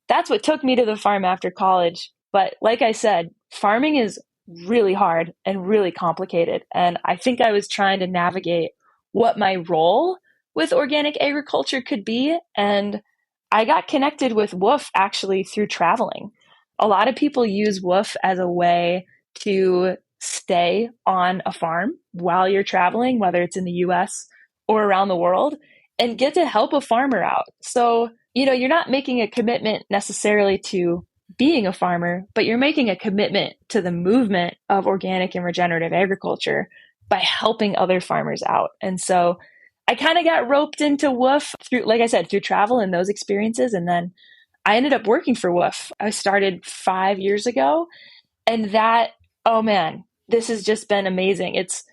That's what took me to the farm after college. But like I said, farming is really hard and really complicated. And I think I was trying to navigate what my role with organic agriculture could be. And I got connected with WWOOF actually through traveling. A lot of people use WWOOF as a way to stay on a farm while you're traveling, whether it's in the US or around the world, and get to help a farmer out. So, you're not making a commitment necessarily to being a farmer, but you're making a commitment to the movement of organic and regenerative agriculture by helping other farmers out. And so I kind of got roped into WWOOF through, like I said, through travel and those experiences. And then I ended up working for WWOOF. I started 5 years ago, and that, oh man, this has just been amazing. It's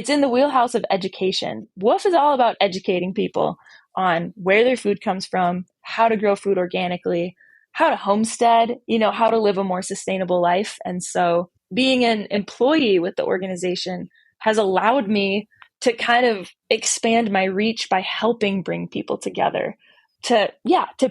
in the wheelhouse of education. WWOOF is all about educating people on where their food comes from, how to grow food organically, how to homestead, how to live a more sustainable life. And so being an employee with the organization has allowed me to kind of expand my reach by helping bring people together to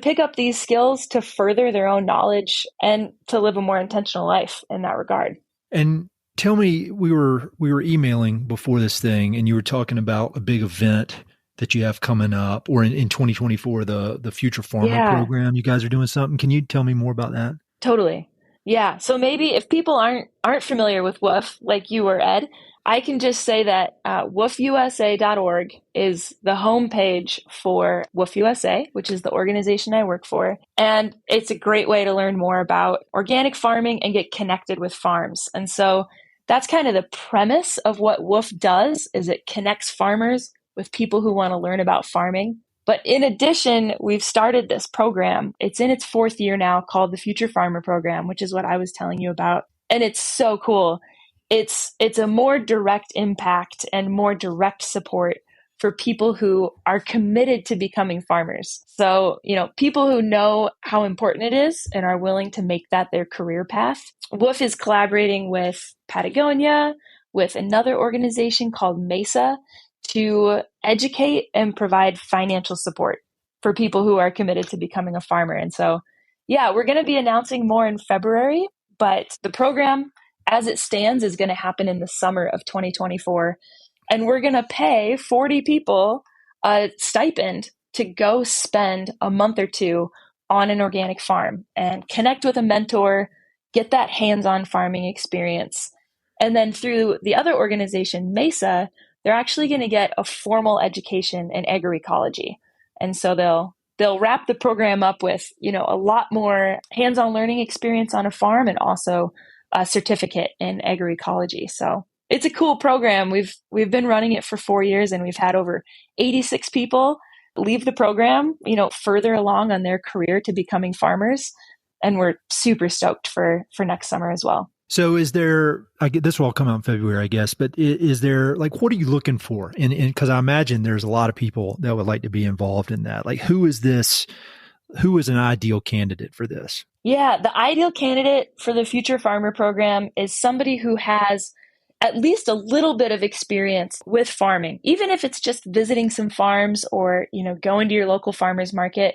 pick up these skills, to further their own knowledge, and to live a more intentional life in that regard. And tell me, we were emailing before this thing, and you were talking about a big event that you have coming up, or in 2024, the Future Farmer program. You guys are doing something. Can you tell me more about that? Totally. Yeah. So maybe if people aren't familiar with WWOOF, like you or Ed, I can just say that woofusa.org is the homepage for WWOOF USA, which is the organization I work for. And it's a great way to learn more about organic farming and get connected with farms. And so that's kind of the premise of what WWOOF does, is it connects farmers with people who want to learn about farming. But in addition, we've started this program. It's in its 4th year now, called the Future Farmer Program, which is what I was telling you about. And it's so cool. It's a more direct impact and more direct support for people who are committed to becoming farmers. So, people who know how important it is and are willing to make that their career path. WWOOF is collaborating with Patagonia, with another organization called MESA, to educate and provide financial support for people who are committed to becoming a farmer. And so, we're going to be announcing more in February, but the program as it stands is going to happen in the summer of 2024. And we're going to pay 40 people a stipend to go spend a month or two on an organic farm and connect with a mentor, get that hands-on farming experience. And then through the other organization, MESA, they're actually going to get a formal education in agroecology. And so they'll wrap the program up with, a lot more hands-on learning experience on a farm and also a certificate in agroecology. So it's a cool program. We've been running it for 4 years, and we've had over 86 people leave the program, further along on their career to becoming farmers. And we're super stoked for next summer as well. So is there, this will all come out in February, I guess, but is there, like, what are you looking for? And because I imagine there's a lot of people that would like to be involved in that. Like, who is an ideal candidate for this? Yeah, the ideal candidate for the Future Farmer program is somebody who has at least a little bit of experience with farming, even if it's just visiting some farms or, going to your local farmers market,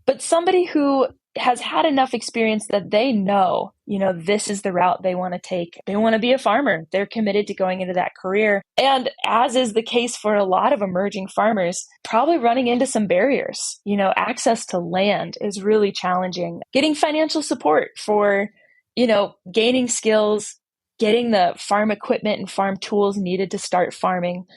but somebody who has had enough experience that they know, this is the route they want to take. They want to be a farmer. They're committed to going into that career. And as is the case for a lot of emerging farmers, probably running into some barriers. Access to land is really challenging. Getting financial support for, gaining skills, getting the farm equipment and farm tools needed to start farming.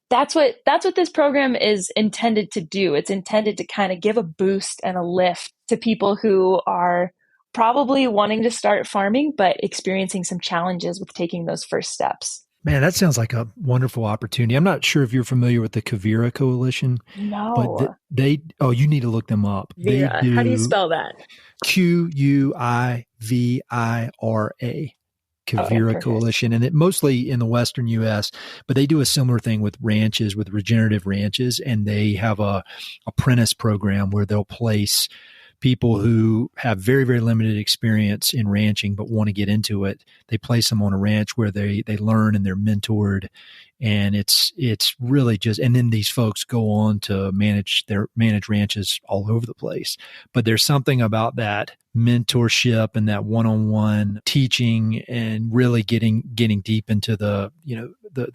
That's what this program is intended to do. It's intended to kind of give a boost and a lift to people who are probably wanting to start farming, but experiencing some challenges with taking those first steps. Man, that sounds like a wonderful opportunity. I'm not sure if you're familiar with the Quivira Coalition. No. But you need to look them up. Vera. How do you spell that? Quivira. Quivira Coalition, and it mostly in the Western U.S., but they do a similar thing with ranches, with regenerative ranches, and they have a apprentice program where they'll place people who have very, very limited experience in ranching but want to get into it. They place them on a ranch where they learn and they're mentored, and it's really just, and then these folks go on to manage ranches all over the place. But there's something about that mentorship and that one-on-one teaching and really getting deep into the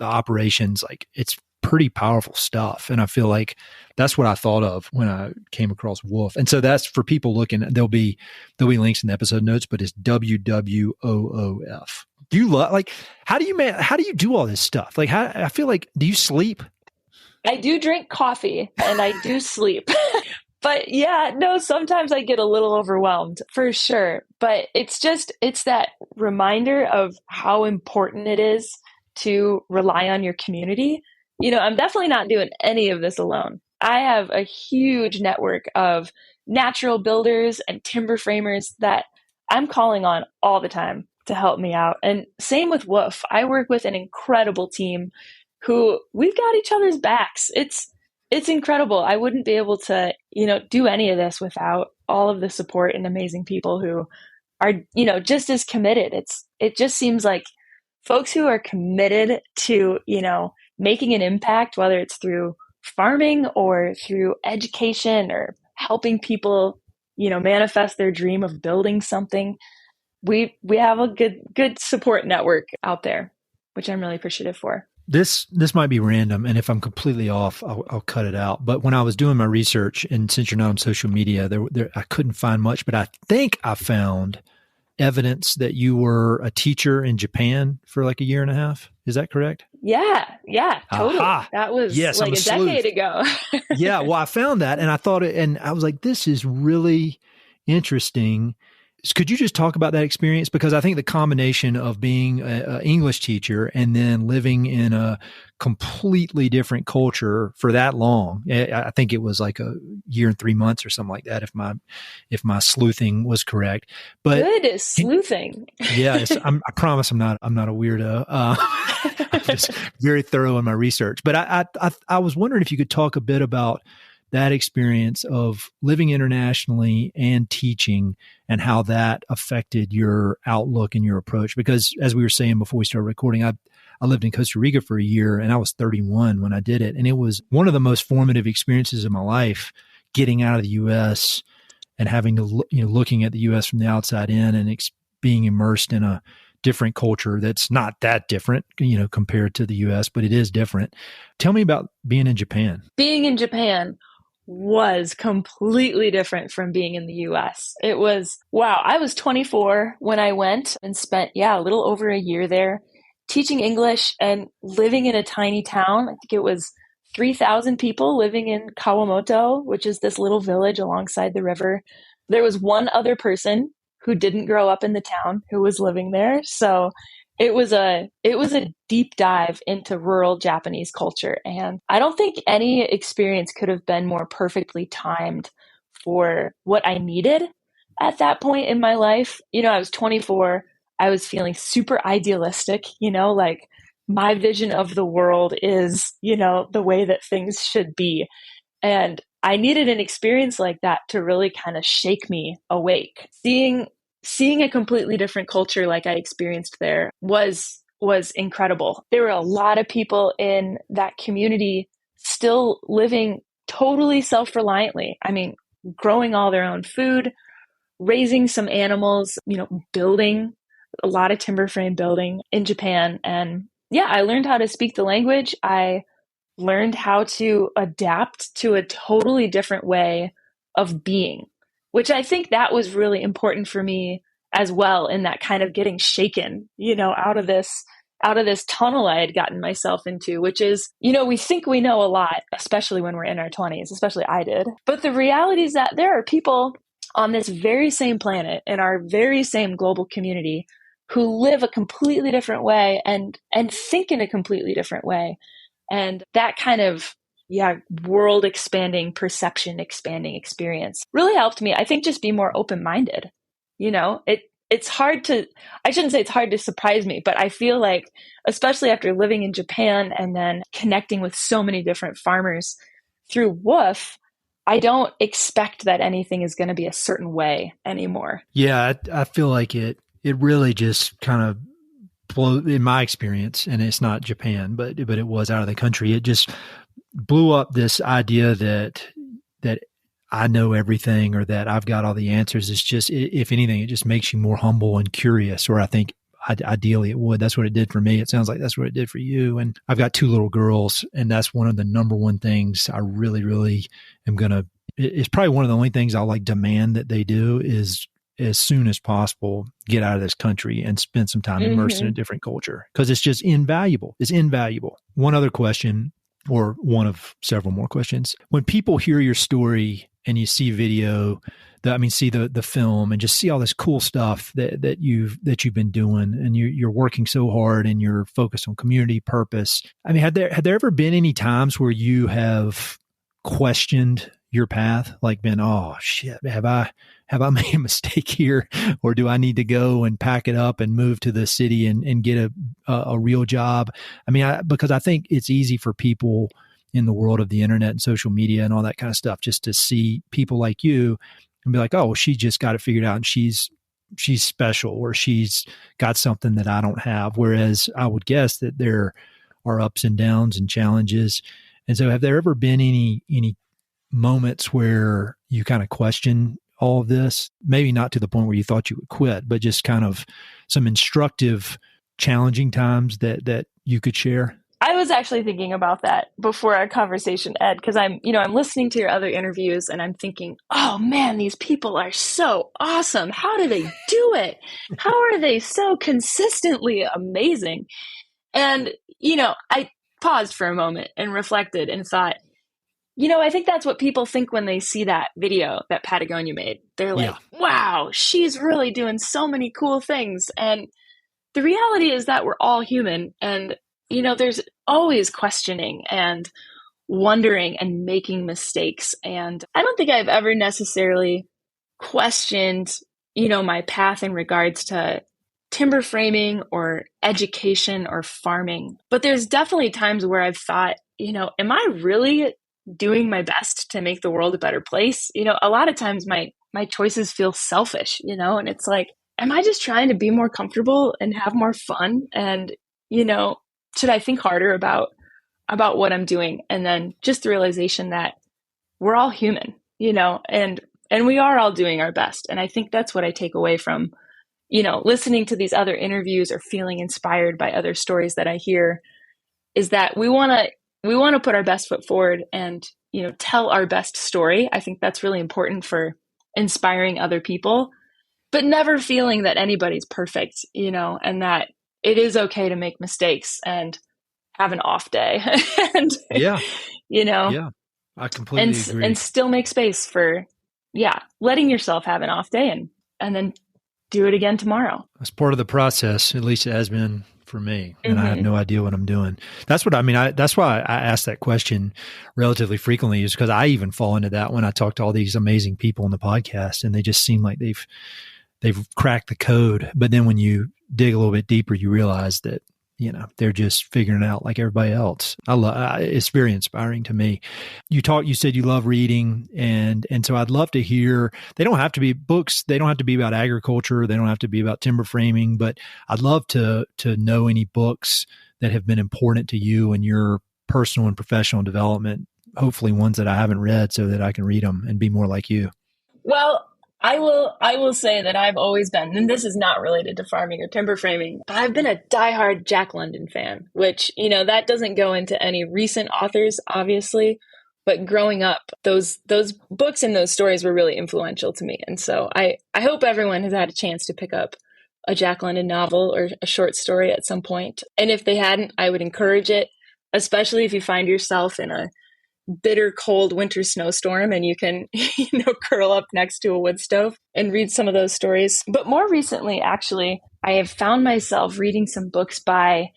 operations. Like, it's pretty powerful stuff. And I feel like that's what I thought of when I came across WWOOF. And so that's for people looking. There'll be links in the episode notes, but it's WWOOF. Do you how do you do all this stuff? Like, I feel like, do you sleep? I do drink coffee and I do sleep. But yeah, no, sometimes I get a little overwhelmed for sure. But it's that reminder of how important it is to rely on your community. I'm definitely not doing any of this alone. I have a huge network of natural builders and timber framers that I'm calling on all the time to help me out. And same with WWOOF. I work with an incredible team who we've got each other's backs. It's incredible. I wouldn't be able to, do any of this without all of the support and amazing people who are, just as committed. It just seems like folks who are committed to, making an impact, whether it's through farming or through education or helping people, manifest their dream of building something. We have a good support network out there, which I'm really appreciative for. This might be random, and if I'm completely off, I'll cut it out. But when I was doing my research, and since you're not on social media, I couldn't find much, but I think I found evidence that you were a teacher in Japan for like a year and a half. Is that correct? Yeah, totally. Aha. That was like a decade ago. Yeah, well, I found that, and I thought and I was like, this is really interesting. Could you just talk about that experience? Because I think the combination of being an English teacher and then living in a completely different culture for that long, I think it was like a year and 3 months or something like that, if my sleuthing was correct. But good sleuthing. Yeah, I promise I'm not a weirdo. I'm just very thorough in my research. But I was wondering if you could talk a bit about that experience of living internationally and teaching and how that affected your outlook and your approach. Because as we were saying before we started recording, I lived in Costa Rica for a year and I was 31 when I did it. And it was one of the most formative experiences of my life, getting out of the U.S. and having to, looking at the U.S. from the outside in and being immersed in a different culture that's not that different, compared to the U.S., but it is different. Tell me about being in Japan. Being in Japan was completely different from being in the US. It was, wow, I was 24 when I went and spent, a little over a year there teaching English and living in a tiny town. I think it was 3,000 people living in Kawamoto, which is this little village alongside the river. There was one other person who didn't grow up in the town who was living there. So it was a deep dive into rural Japanese culture. And I don't think any experience could have been more perfectly timed for what I needed at that point in my life. I was 24. I was feeling super idealistic, like my vision of the world is, the way that things should be. And I needed an experience like that to really kind of shake me awake. Seeing a completely different culture like I experienced there was incredible. There were a lot of people in that community still living totally self-reliantly. I mean, growing all their own food, raising some animals, building a lot of timber frame building in Japan. And yeah, I learned how to speak the language. I learned how to adapt to a totally different way of being, which I think that was really important for me as well, in that kind of getting shaken, out of this tunnel I had gotten myself into, which is, we think we know a lot, especially when we're in our 20s, especially I did. But the reality is that there are people on this very same planet, in our very same global community, who live a completely different way and think in a completely different way. And that kind of, world expanding, perception expanding experience really helped me, I think, just be more open-minded. It's hard to, I shouldn't say it's hard to surprise me, but I feel like, especially after living in Japan and then connecting with so many different farmers through WWOOF, I don't expect that anything is going to be a certain way anymore. Yeah, I feel like it really just kind of blew, in my experience, and it's not Japan, but it was out of the country. It just blew up this idea that I know everything, or that I've got all the answers. It's just, if anything, it just makes you more humble and curious, or I think ideally it would. That's what it did for me. It sounds like that's what it did for you. And I've got 2 little girls, and that's one of the number one things I really, really am going to, it's probably one of the only things I'll demand that they do is, as soon as possible, get out of this country and spend some time immersed in a different culture, because it's just invaluable. It's invaluable. One other question, or one of several more questions. When people hear your story and you see video, see the film, and just see all this cool stuff that you've been doing, and you're working so hard, and you're focused on community purpose. I mean, had there ever been any times where you have questioned your path, been, oh shit, have I made a mistake here, or do I need to go and pack it up and move to the city and get a real job? I mean, because I think it's easy for people in the world of the internet and social media and all that kind of stuff, just to see people like you and be like, oh, she just got it figured out, and she's special, or she's got something that I don't have. Whereas I would guess that there are ups and downs and challenges. And so have there ever been any moments where you kind of question all of this? Maybe not to the point where you thought you would quit, but just kind of some instructive, challenging times that you could share? I was actually thinking about that before our conversation, Ed, because I'm listening to your other interviews, and I'm thinking, oh man, these people are so awesome. How do they do it? How are they so consistently amazing? And, I paused for a moment and reflected and thought, I think that's what people think when they see that video that Patagonia made. They're like, wow, she's really doing so many cool things. And the reality is that we're all human, and there's always questioning and wondering and making mistakes. And I don't think I've ever necessarily questioned, my path in regards to timber framing or education or farming. But there's definitely times where I've thought, am I really doing my best to make the world a better place? A lot of times my choices feel selfish, and it's like, am I just trying to be more comfortable and have more fun? And, should I think harder about what I'm doing? And then just the realization that we're all human, and we are all doing our best. And I think that's what I take away from, listening to these other interviews or feeling inspired by other stories that I hear, is that we want to put our best foot forward and, tell our best story. I think that's really important for inspiring other people, but never feeling that anybody's perfect, and that it is okay to make mistakes and have an off day and, Yeah. you know, Yeah. I completely agree. and still make space for, letting yourself have an off day and then do it again tomorrow. That's part of the process. At least it has been for me. And I have no idea what I'm doing. That's what I mean. That's why I ask that question relatively frequently, is because I even fall into that when I talk to all these amazing people on the podcast, and they just seem like they've cracked the code. But then when you dig a little bit deeper, you realize that, they're just figuring it out like everybody else. It's very inspiring to me. You said you love reading, and so I'd love to hear, they don't have to be books. They don't have to be about agriculture. They don't have to be about timber framing, but I'd love to know any books that have been important to you in your personal and professional development, hopefully ones that I haven't read so that I can read them and be more like you. Well, I will say that I've always been, and this is not related to farming or timber framing, but I've been a diehard Jack London fan, which, that doesn't go into any recent authors, obviously, but growing up, those books and those stories were really influential to me. And so I hope everyone has had a chance to pick up a Jack London novel or a short story at some point. And if they hadn't, I would encourage it, especially if you find yourself in a bitter cold winter snowstorm and you can curl up next to a wood stove and read some of those stories. But more recently, actually, I have found myself reading some books by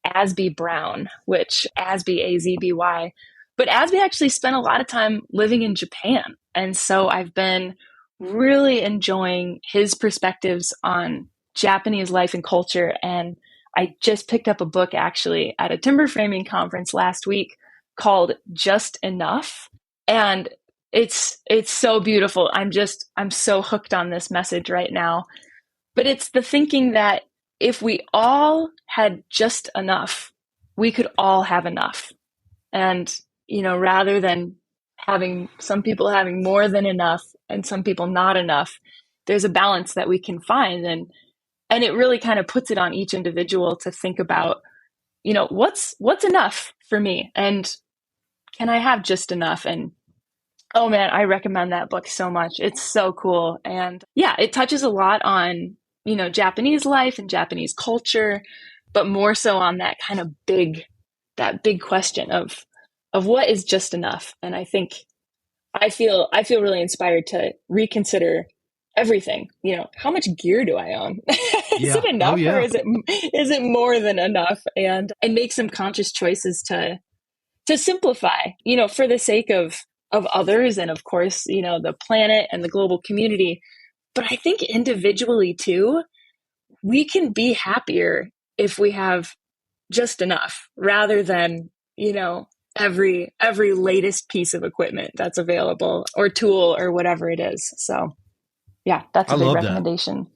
Asby Brown, which Asby, A-Z-B-Y. But Asby actually spent a lot of time living in Japan, and so I've been really enjoying his perspectives on Japanese life and culture. And I just picked up a book actually at a timber framing conference last week called Just Enough. And it's so beautiful. I'm so hooked on this message right now. But it's the thinking that if we all had just enough, we could all have enough. And, rather than having some people having more than enough and some people not enough, there's a balance that we can find. And it really kind of puts it on each individual to think about, what's enough for me, and can I have just enough? And oh man, I recommend that book so much. It's so cool. And it touches a lot on, Japanese life and Japanese culture, but more so on that kind of big question of what is just enough. And I think I feel really inspired to reconsider everything. How much gear do I own? Is it enough, or is it more than enough? And make some conscious choices to simplify, for the sake of others and of course, the planet and the global community. But I think individually too, we can be happier if we have just enough rather than, every latest piece of equipment that's available or tool or whatever it is. So that's a big recommendation.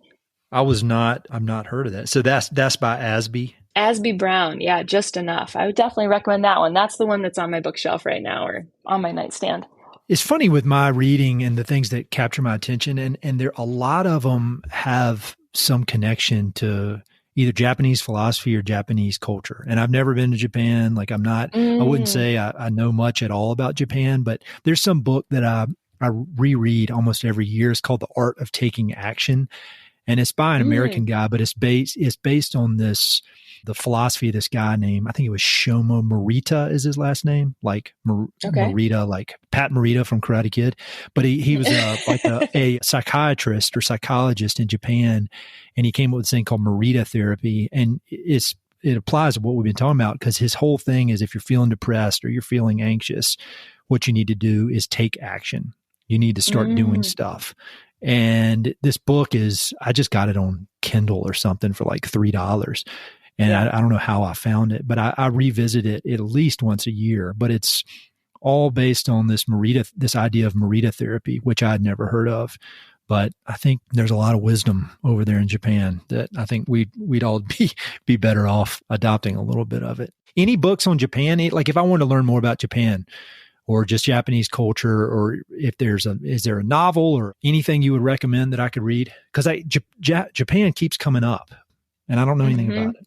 I've not heard of that. So that's by Asby. Asby Brown. Yeah, Just Enough. I would definitely recommend that one. That's the one that's on my bookshelf right now or on my nightstand. It's funny with my reading and the things that capture my attention, and there a lot of them have some connection to either Japanese philosophy or Japanese culture. And I've never been to Japan. Like I wouldn't say I know much at all about Japan, but there's some book that I reread almost every year. It's called The Art of Taking Action. And it's by an American guy, but it's based on the philosophy of this guy named, I think it was Shomo Morita is his last name, like Morita, like Pat Morita from Karate Kid. But he was a psychiatrist or psychologist in Japan, and he came up with this thing called Morita therapy. And it applies to what we've been talking about, because his whole thing is if you're feeling depressed or you're feeling anxious, what you need to do is take action. You need to start doing stuff. And this book I just got it on Kindle or something for like $3. And I don't know how I found it, but I revisit it at least once a year. But it's all based on this idea of Morita therapy, which I'd never heard of. But I think there's a lot of wisdom over there in Japan that I think we'd all be better off adopting a little bit of it. Any books on Japan? Like if I wanted to learn more about Japan or just Japanese culture, or if is there a novel or anything you would recommend that I could read? Because Japan keeps coming up and I don't know anything about it.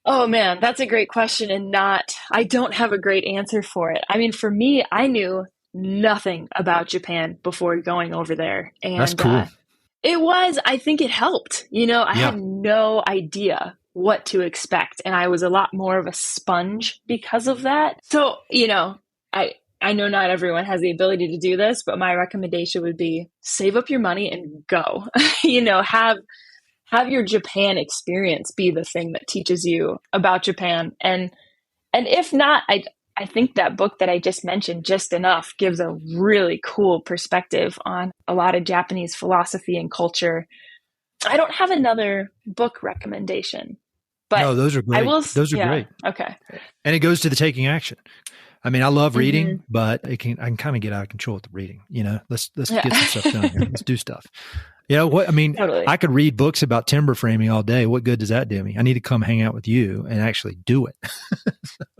Oh man, that's a great question. And I don't have a great answer for it. I mean, for me, I knew nothing about Japan before going over there. And that's cool. I think it helped. I had no idea what to expect. And I was a lot more of a sponge because of that. So, I know not everyone has the ability to do this, but my recommendation would be save up your money and go. Have your Japan experience be the thing that teaches you about Japan. And if not, I think that book that I just mentioned, Just Enough, gives a really cool perspective on a lot of Japanese philosophy and culture. I don't have another book recommendation, but no, those are great. Those are great. Okay. And it goes to the taking action. I mean, I love reading, but I can kind of get out of control with the reading. Let's get some stuff done here. Let's do stuff. Totally. I could read books about timber framing all day. What good does that do me? I need to come hang out with you and actually do it.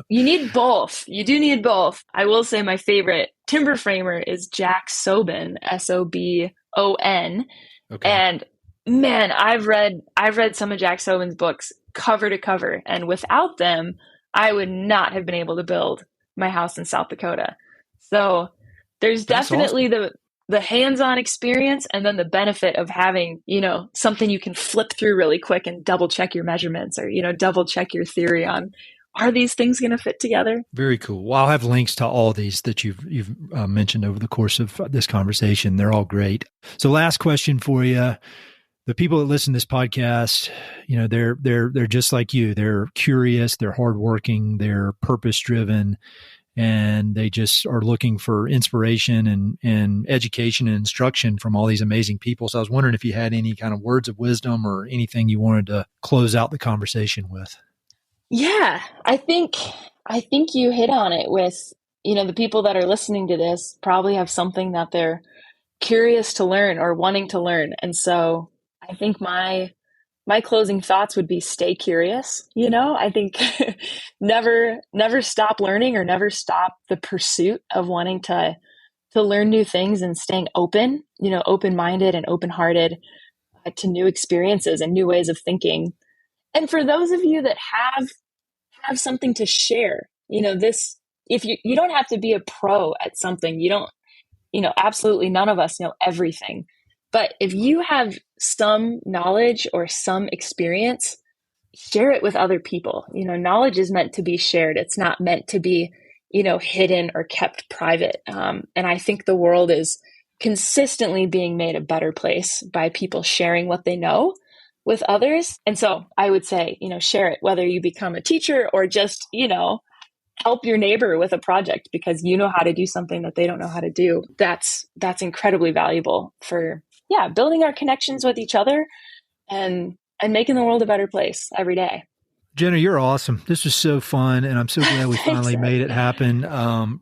You need both. You do need both. I will say my favorite timber framer is Jack Sobin, Sobon. Okay. And man, I've read some of Jack Sobin's books cover to cover, and without them, I would not have been able to build my house in South Dakota. So there's definitely awesome. The hands-on experience, and then the benefit of having, something you can flip through really quick and double check your measurements, or, double check your theory on, are these things going to fit together? Very cool. Well, I'll have links to all these that you've mentioned over the course of this conversation. They're all great. So last question for you. The people that listen to this podcast, they're just like you. They're curious, they're hardworking, they're purpose-driven, and they just are looking for inspiration and education and instruction from all these amazing people. So I was wondering if you had any kind of words of wisdom or anything you wanted to close out the conversation with. Yeah, I think you hit on it with, the people that are listening to this probably have something that they're curious to learn or wanting to learn. And so I think my closing thoughts would be stay curious. I think never stop learning, or never stop the pursuit of wanting to learn new things, and staying open, open-minded and open-hearted to new experiences and new ways of thinking. And for those of you that have something to share, if you don't have to be a pro at something, you don't, absolutely none of us know everything. But if you have some knowledge or some experience, share it with other people. Knowledge is meant to be shared. It's not meant to be, hidden or kept private. And I think the world is consistently being made a better place by people sharing what they know with others. And so I would say, share it, whether you become a teacher or just, help your neighbor with a project because you know how to do something that they don't know how to do. That's incredibly valuable for, building our connections with each other and making the world a better place every day. Jenna, you're awesome. This was so fun, and I'm so glad we finally made it happen.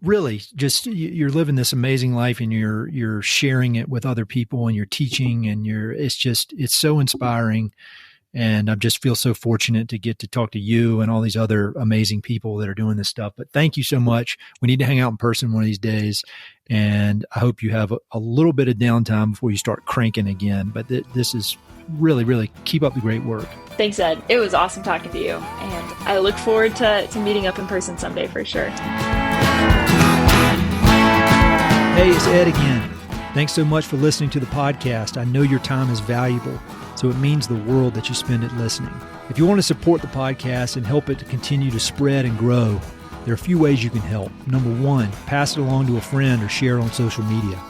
Really, just you're living this amazing life, and you're sharing it with other people, and you're teaching, and it's so inspiring. And I just feel so fortunate to get to talk to you and all these other amazing people that are doing this stuff. But thank you so much. We need to hang out in person one of these days. And I hope you have a little bit of downtime before you start cranking again. But this is really, really keep up the great work. Thanks, Ed. It was awesome talking to you. And I look forward to meeting up in person someday for sure. Hey, it's Ed again. Thanks so much for listening to the podcast. I know your time is valuable, so it means the world that you spend it listening. If you want to support the podcast and help it to continue to spread and grow, there are a few ways you can help. Number one, pass it along to a friend or share it on social media.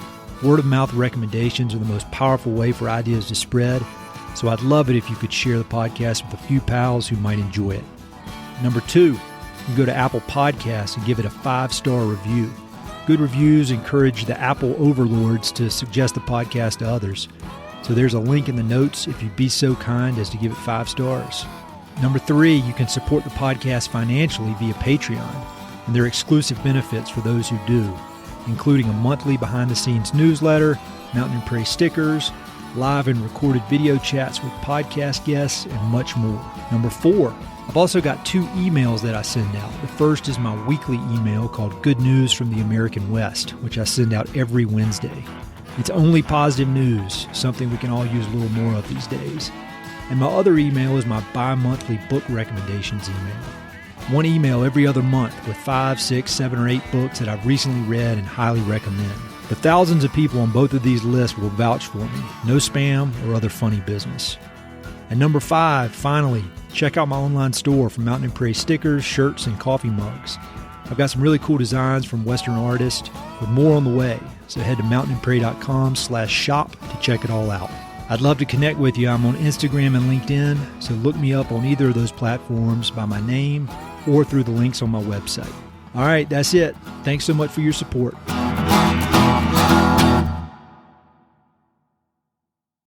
Word of mouth recommendations are the most powerful way for ideas to spread, so I'd love it if you could share the podcast with a few pals who might enjoy it. Number two, you can go to Apple Podcasts and give it a 5-star review. Good reviews encourage the Apple overlords to suggest the podcast to others. So there's a link in the notes if you'd be so kind as to give it 5 stars. Number 3, you can support the podcast financially via Patreon, and there are exclusive benefits for those who do, including a monthly behind-the-scenes newsletter, Mountain and Prairie stickers, live and recorded video chats with podcast guests, and much more. Number 4, I've also got 2 emails that I send out. The first is my weekly email called Good News from the American West, which I send out every Wednesday. It's only positive news, something we can all use a little more of these days. And my other email is my bi-monthly book recommendations email. One email every other month with 5, 6, 7, or 8 books that I've recently read and highly recommend. The thousands of people on both of these lists will vouch for me. No spam or other funny business. And number 5, finally, check out my online store for Mountain and Prairie stickers, shirts, and coffee mugs. I've got some really cool designs from Western artists with more on the way. So head to mountainandprairie.com/shop to check it all out. I'd love to connect with you. I'm on Instagram and LinkedIn, so look me up on either of those platforms by my name or through the links on my website. All right, that's it. Thanks so much for your support.